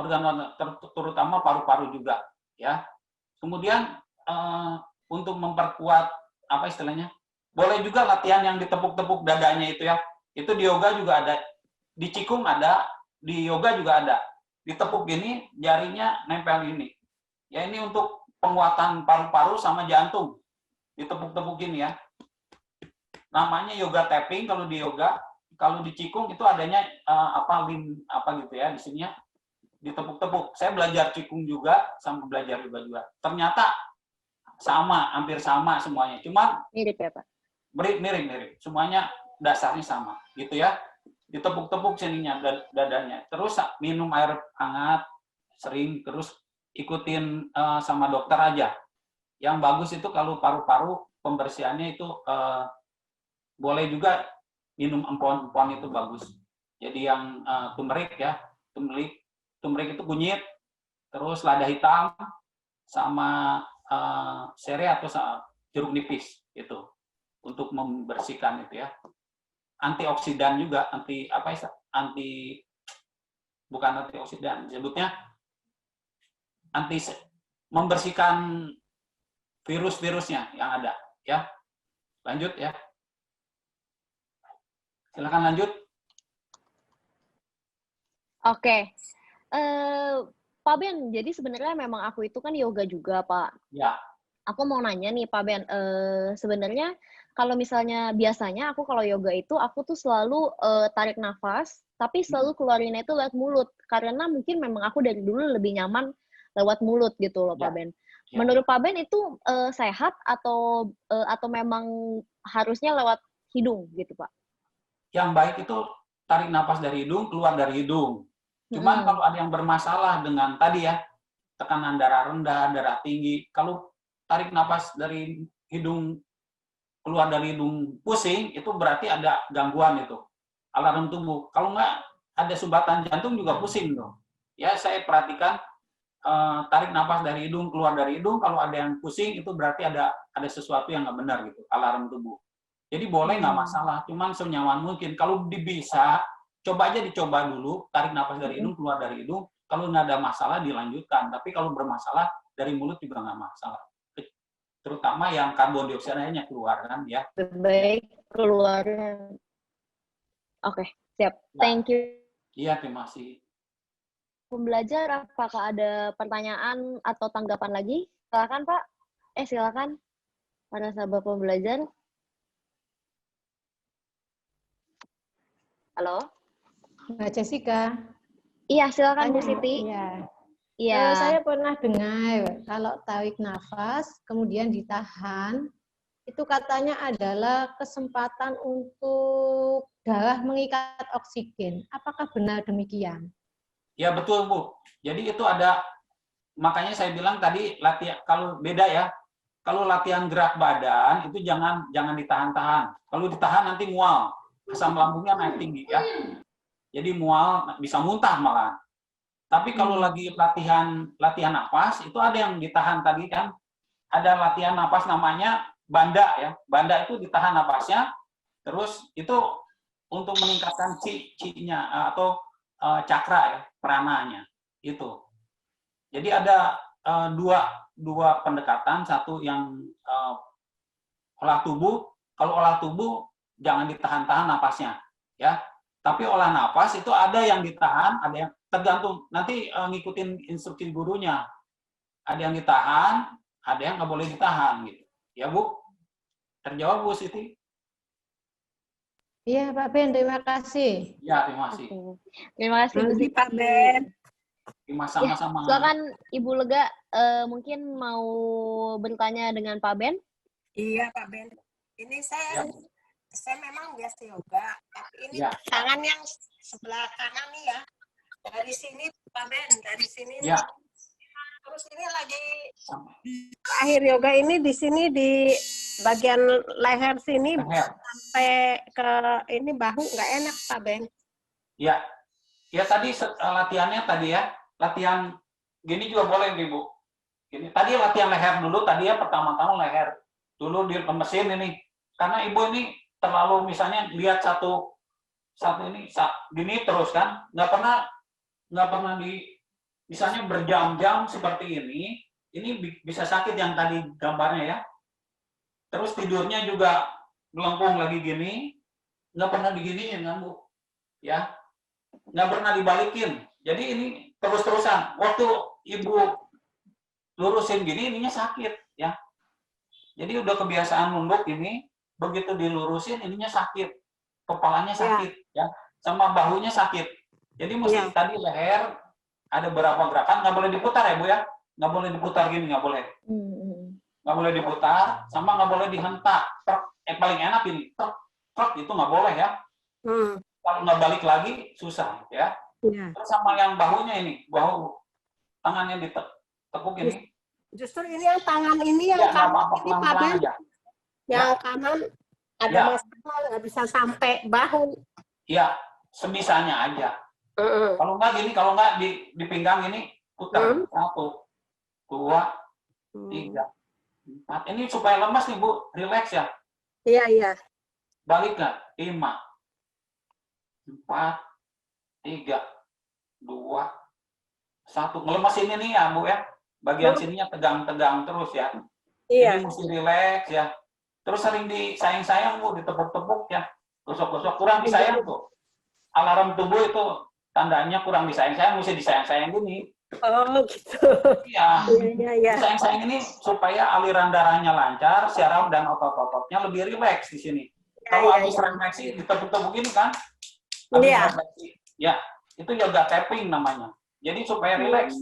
organ terutama paru-paru juga, ya. Kemudian untuk memperkuat apa istilahnya, boleh juga latihan yang ditepuk-tepuk dadanya itu ya. Itu di yoga juga ada, di Qigong ada, di yoga juga ada. Ditepuk gini, jarinya nempel ini. Ya ini untuk penguatan paru-paru sama jantung. Ditepuk-tepuk gini ya. Namanya yoga tapping kalau di yoga. Kalau di Qigong itu adanya apa gitu ya di sini ya. Ditepuk-tepuk. Saya belajar Qigong juga sama belajar yoga juga. Ternyata sama, hampir sama semuanya. Cuma Mirip ya Pak? Mirip. Semuanya dasarnya sama, gitu ya. Ditepuk-tepuk sininya, dadanya. Terus minum air hangat, sering. Terus ikutin sama dokter aja. Yang bagus itu kalau paru-paru pembersihannya itu boleh juga minum empon-empon itu bagus. Jadi yang turmeric ya, turmeric itu kunyit, terus lada hitam, sama serai atau jeruk nipis itu untuk membersihkan itu ya. Antioksidan juga, bukan antioksidan, disebutnya membersihkan virus-virusnya yang ada. Ya, lanjut ya. Silakan lanjut. Oke. Pak Ben, jadi sebenarnya memang aku itu kan yoga juga, Pak. Ya. Aku mau nanya nih, Pak Ben, sebenarnya kalau misalnya biasanya aku kalau yoga itu aku tuh selalu tarik nafas, tapi selalu keluarinnya itu lewat mulut. Karena mungkin memang aku dari dulu lebih nyaman lewat mulut gitu loh, Pak Ben. Ya. Menurut Pak Ben itu sehat atau memang harusnya lewat hidung gitu, Pak? Yang baik itu tarik nafas dari hidung, keluar dari hidung. Cuman kalau ada yang bermasalah dengan tadi ya, tekanan darah rendah, darah tinggi, kalau tarik nafas dari hidung, keluar dari hidung pusing, itu berarti ada gangguan itu, alarm tubuh. Kalau nggak ada sumbatan jantung juga pusing tuh. Ya, saya perhatikan tarik nafas dari hidung, keluar dari hidung, kalau ada yang pusing itu berarti ada sesuatu yang nggak benar gitu, alarm tubuh. Jadi boleh nggak masalah, cuman senyaman mungkin. Kalau bisa, dicoba dulu, tarik nafas dari hidung, keluar dari hidung. Kalau nggak ada masalah, dilanjutkan. Tapi kalau bermasalah, dari mulut juga nggak masalah. Terutama yang karbon dioksidanya keluar kan ya. Baik, keluar. Oke, siap. Ya. Thank you. Iya, terima kasih. Pembelajar, apakah ada pertanyaan atau tanggapan lagi? Silakan, Pak. Silakan. Para sahabat pembelajar. Halo? Mbak Jessica. Iya, silakan Bu Siti. Iya. Iya. Saya pernah dengar kalau tarik nafas kemudian ditahan itu katanya adalah kesempatan untuk darah mengikat oksigen. Apakah benar demikian? Ya betul Bu. Jadi itu ada, makanya saya bilang tadi latihan, kalau beda ya. Kalau latihan gerak badan itu jangan ditahan-tahan. Kalau ditahan nanti mual, asam lambungnya naik tinggi ya. Jadi mual, bisa muntah malah. Tapi kalau lagi latihan napas, itu ada yang ditahan tadi kan. Ada latihan napas namanya banda ya. Banda itu ditahan napasnya, terus itu untuk meningkatkan ci-nya atau cakra ya, prananya itu. Jadi ada dua pendekatan, satu yang olah tubuh. Kalau olah tubuh jangan ditahan-tahan napasnya ya. Tapi olah napas itu ada yang ditahan, ada yang tergantung nanti ngikutin instruksi gurunya. Ada yang ditahan, ada yang nggak boleh ditahan gitu. Ya Bu, terjawab Bu Siti? Iya Pak Ben, terima kasih. Ya, terima kasih. Terima kasih Bu Siti. Pak Ben. Sama-sama. Silakan Ibu Lega, mungkin mau bertanya dengan Pak Ben? Iya Pak Ben. Ini saya memang biasa yoga, tapi ini Ya. tangan yang sebelah kanan nih ya. Dari sini Pak Ben, dari sini. Ya. Terus ini lagi akhir yoga ini di sini di bagian leher sini sampai ke ini bahu nggak enak Pak Ben. Ya. Ya tadi latihannya tadi ya. Latihan gini juga boleh Ibu. Gini. Tadi latihan leher dulu, tadi ya pertama-tama leher. Dulu di mesin ini. Karena Ibu ini terlalu misalnya lihat satu ini gini terus kan, nggak pernah misalnya berjam-jam seperti ini bisa sakit yang tadi gambarnya ya. Terus tidurnya juga melengkung lagi gini, nggak pernah diginiin kan Bu, ya, nggak pernah dibalikin. Jadi ini terus-terusan. Waktu Ibu lurusin gini, ininya sakit ya. Jadi udah kebiasaan nunduk ini. Begitu dilurusin ininya sakit, kepalanya sakit ya, sama bahunya sakit. Jadi mesti tadi leher ada beberapa gerakan, nggak boleh diputar ya Bu ya, nggak boleh diputar gini, nggak boleh, nggak boleh diputar, sama nggak boleh dihentak. Paling enak ini, itu nggak boleh ya. Kalau nggak balik lagi susah ya. Terus sama yang bahunya ini, bahu tangannya ditekuk ini. Justru ini yang tangan ini yang ya, kanan ini Pak Ben. Yang kanan ada masalah nggak bisa sampai bahu. Iya, sebisanya aja. Kalau nggak di pinggang ini putar 1, 2, 3, 4. Ini supaya lemas nih Bu, relax ya. Iya. Balik nggak? 5, 4, 3, 2, 1. Ngelemas ini nih ya Bu ya. Bagian sininya tegang-tegang terus ya. Jadi mesti rileks ya. Terus sering disayang-sayang Bu, ditepuk-tepuk ya, gosok-gosok, kurang disayang tuh. Alarm tubuh itu tandanya kurang disayang-sayang, mesti disayang-sayang gini. Oh gitu. Iya. Iya. Disayang-sayang ini supaya aliran darahnya lancar, syaraf dan otot-ototnya lebih rileks di sini. Kalau habis refleksi ditepuk-tepuk gini kan, habis refleksi, ya itu yoga tapping namanya. Jadi supaya rileks.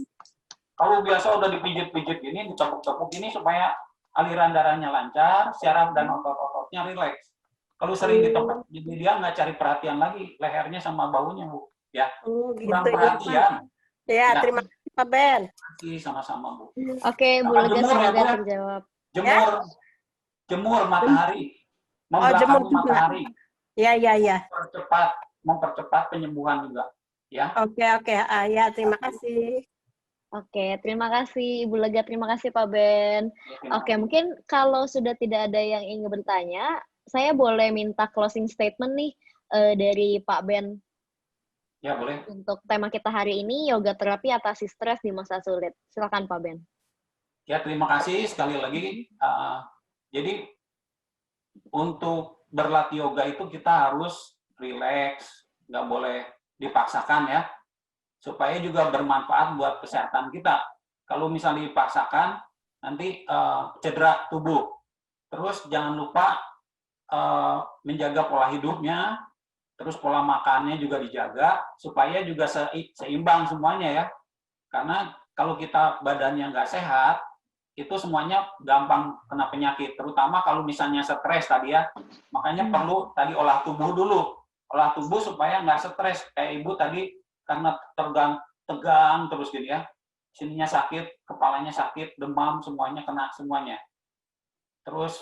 Kalau biasa udah dipijit-pijit gini, ditepuk-tepuk gini supaya aliran darahnya lancar, syaraf dan otot-ototnya rileks. Kalau sering ditepuk, jadi dia nggak cari perhatian lagi lehernya sama baunya, Bu. Ya, kurang perhatian. Ya, terima kasih Pak Ben. Terima kasih sama-sama, Bu. Oke, Bu Lega, semoga terjawab. Jemur matahari. Membelakangi matahari. Ya. Mempercepat penyembuhan juga. Ya. Oke. Ya, terima kasih. Oke, terima kasih Ibu Lega, terima kasih Pak Ben. Oke, mungkin kalau sudah tidak ada yang ingin bertanya, saya boleh minta closing statement nih dari Pak Ben. Ya, boleh. Untuk tema kita hari ini, yoga terapi atasi stres di masa sulit. Silakan Pak Ben. Ya, terima kasih sekali lagi. Jadi, untuk berlatih yoga itu kita harus rileks, nggak boleh dipaksakan ya. Supaya juga bermanfaat buat kesehatan kita. Kalau misalnya dipaksakan, nanti cedera tubuh. Terus jangan lupa menjaga pola hidupnya, terus pola makannya juga dijaga, supaya juga seimbang semuanya ya. Karena kalau kita badannya nggak sehat, itu semuanya gampang kena penyakit. Terutama kalau misalnya stres tadi ya, makanya perlu tadi olah tubuh dulu. Olah tubuh supaya nggak stres. Kayak Ibu tadi, karena tegang terus gitu ya, sininya sakit, kepalanya sakit, demam, semuanya kena semuanya. Terus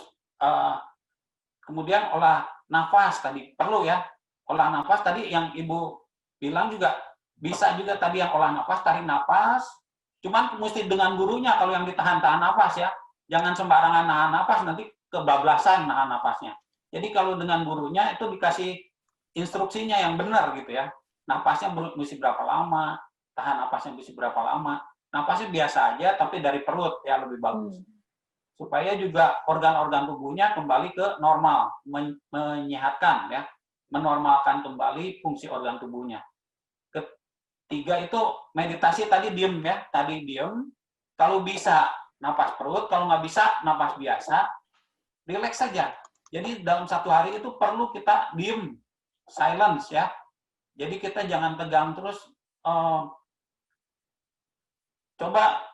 kemudian olah nafas tadi perlu ya, olah nafas tadi yang Ibu bilang juga bisa juga tadi yang olah nafas, tarik nafas, cuman mesti dengan gurunya kalau yang ditahan-tahan nafas ya, jangan sembarangan nahan nafas nanti kebablasan nahan nafasnya. Jadi kalau dengan gurunya itu dikasih instruksinya yang benar gitu ya. Napasnya mesti berapa lama, tahan napasnya mesti berapa lama. Napasnya biasa aja, tapi dari perut ya lebih bagus. Supaya juga organ-organ tubuhnya kembali ke normal, menyehatkan ya, menormalkan kembali fungsi organ tubuhnya. Ketiga itu meditasi tadi diem ya, tadi diem. Kalau bisa napas perut, kalau nggak bisa napas biasa, rileks saja. Jadi dalam satu hari itu perlu kita diem, silence ya. Jadi kita jangan tegang terus. Coba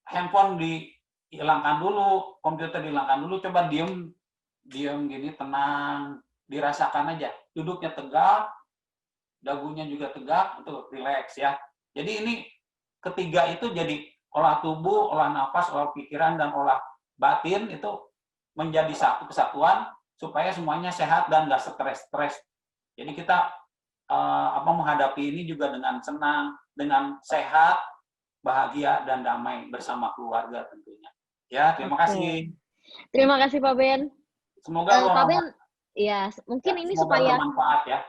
handphone dihilangkan dulu, komputer dihilangkan dulu. Coba diem gini, tenang, dirasakan aja. Duduknya tegak, dagunya juga tegak, itu rileks ya. Jadi ini ketiga itu jadi olah tubuh, olah nafas, olah pikiran, dan olah batin itu menjadi satu kesatuan supaya semuanya sehat dan nggak stres. Jadi kita menghadapi ini juga dengan senang, dengan sehat, bahagia, dan damai bersama keluarga tentunya. Ya, terima kasih. Terima kasih Pak Ben. Semoga Pak Ben, ya mungkin ini supaya bermanfaat ya.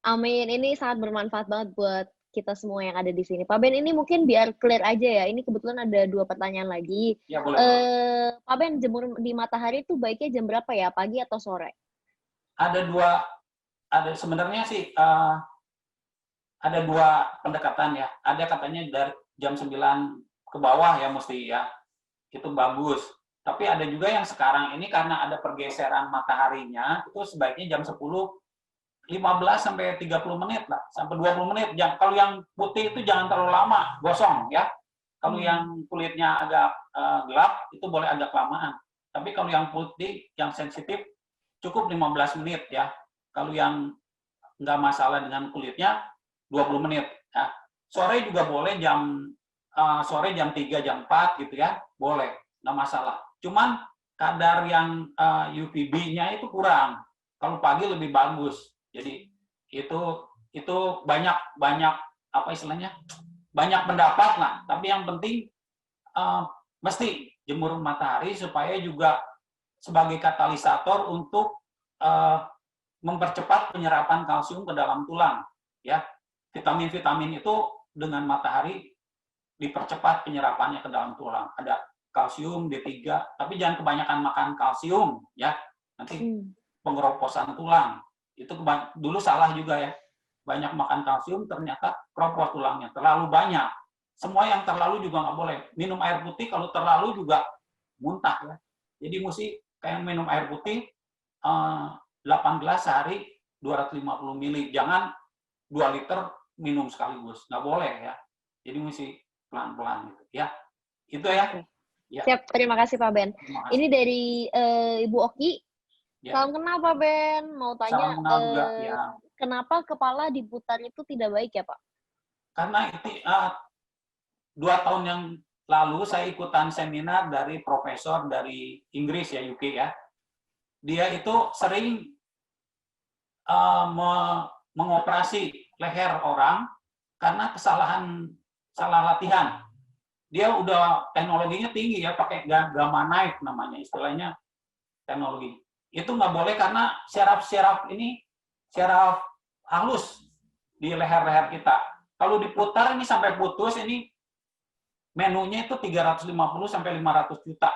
Amin, ini sangat bermanfaat banget buat kita semua yang ada di sini. Pak Ben, ini mungkin biar clear aja ya. Ini kebetulan ada 2 pertanyaan lagi. Ya, boleh. Pak Ben, jemur di matahari itu baiknya jam berapa ya? Pagi atau sore? Ada sebenarnya sih ada 2 pendekatan ya. Ada katanya dari jam 9 ke bawah ya mesti ya. Itu bagus. Tapi ada juga yang sekarang ini karena ada pergeseran mataharinya, itu sebaiknya jam 10, 15 sampai 30 menit lah, sampai 20 menit. Kalau yang putih itu jangan terlalu lama, gosong ya. Kalau yang kulitnya agak gelap, itu boleh agak kelamaan. Tapi kalau yang putih, yang sensitif, cukup 15 menit ya. Kalau yang nggak masalah dengan kulitnya, 20 menit. Ya. Sore juga boleh sore jam 3, jam 4 gitu ya, boleh, nggak masalah. Cuman kadar yang UVB-nya itu kurang. Kalau pagi lebih bagus. Jadi itu banyak apa istilahnya? Banyak pendapat lah. Tapi yang penting mesti jemur matahari supaya juga sebagai katalisator untuk mempercepat penyerapan kalsium ke dalam tulang. Ya, vitamin-vitamin itu dengan matahari dipercepat penyerapannya ke dalam tulang. Ada kalsium D3, tapi jangan kebanyakan makan kalsium ya. Nanti pengeroposan tulang. Itu dulu salah juga ya. Banyak makan kalsium ternyata keropos tulangnya, terlalu banyak. Semua yang terlalu juga nggak boleh. Minum air putih kalau terlalu juga muntah ya. Jadi mesti kayak minum air putih 8 gelas sehari 250 ml. Jangan 2 liter minum sekaligus. Nggak boleh ya. Jadi mesti pelan-pelan gitu ya. Itu ya. Ya. Siap, terima kasih Pak Ben. Ini dari Ibu Oki. Ya. Salam kenal Pak Ben. Mau tanya, salam kenal juga, ya. Kenapa kepala diputar itu tidak baik ya Pak? Karena itu 2 tahun yang lalu saya ikutan seminar dari profesor dari Inggris ya, UK ya. Dia itu sering mengoperasi leher orang karena salah latihan. Dia udah teknologinya tinggi ya, pakai gamma knife namanya, istilahnya teknologi. Itu nggak boleh karena syaraf halus di leher-leher kita. Kalau diputar ini sampai putus, ini menunya itu 350 sampai 500 juta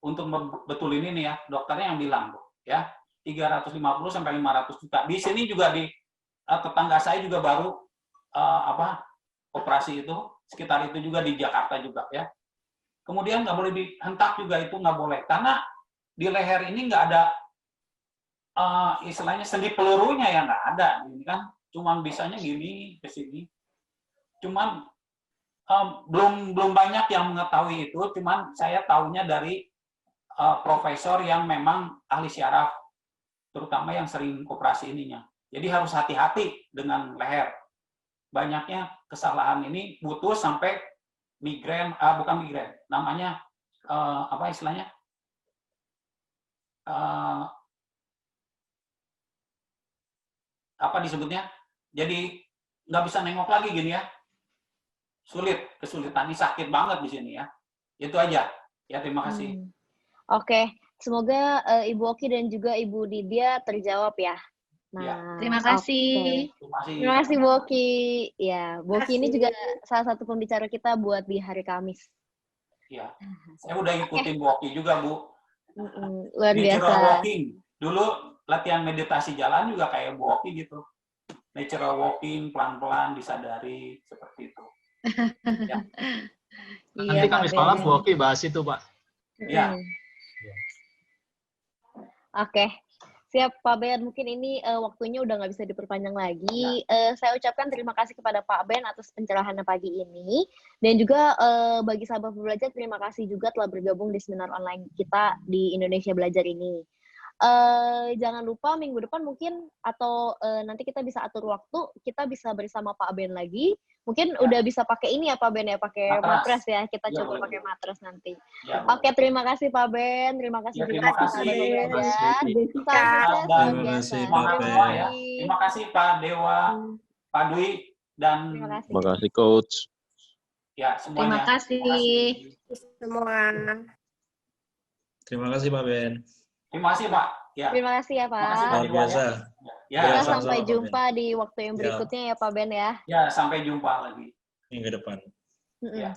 untuk betulin ini ya, dokternya yang bilang ya, 350 sampai 500 juta. Di sini juga di tetangga saya juga baru operasi itu, sekitar itu juga di Jakarta juga ya. Kemudian nggak boleh dihentak juga, itu nggak boleh karena di leher ini nggak ada istilahnya sendi pelurunya ya, nggak ada. Ini kan cuma bisanya gini ke sini. Cuman belum banyak yang mengetahui itu, cuman saya tahunya dari profesor yang memang ahli syaraf, terutama yang sering operasi ininya. Jadi harus hati-hati dengan leher. Banyaknya kesalahan ini putus sampai migrain, bukan migrain, namanya apa istilahnya? Apa disebutnya? Jadi nggak bisa nengok lagi gini ya. Kesulitan ini sakit banget di sini ya. Itu aja. Ya, terima kasih. Oke, semoga Ibu Oki dan juga Ibu Didia terjawab ya. Nah, ya. Terima kasih. Okay. Terima kasih Bu Oki. Ya, Bu Oki ini juga salah satu pembicara kita buat di hari Kamis. Ya, saya udah ikutin Bu Oki juga, Bu. Luar biasa. Natural walking. Dulu latihan meditasi jalan juga kayak Bu Oki gitu. Natural walking, pelan-pelan, disadari, seperti itu. Ya. Nanti Kamis malam Bu Oki bahas itu, Pak. Ya. Oke. Siap Pak Ben, mungkin ini waktunya udah nggak bisa diperpanjang lagi. Saya ucapkan terima kasih kepada Pak Ben atas pencerahannya pagi ini. Dan juga bagi sahabat pembelajar, terima kasih juga telah bergabung di seminar online kita di Indonesia Belajar ini. Jangan lupa minggu depan mungkin, atau nanti kita bisa atur waktu, kita bisa bersama Pak Ben lagi. Mungkin udah bisa pakai ini ya Pak Ben ya, pakai matras ya. Kita coba pakai matras nanti. Ya, oke, terima kasih Pak Ben. Terima kasih juga terima kasih. Terima kasih Pak Ben. Terima kasih Pak Dewa, Pak Dwi, dan terima kasih Coach. Ya, semuanya. Terima kasih semua. Terima kasih Pak Ben. Terima kasih Pak. Ya. Terima kasih ya Pak. Luar biasa. Ya, kita sampai jumpa di waktu yang berikutnya ya Pak Ben ya. Ya, sampai jumpa lagi. Minggu depan. Ya.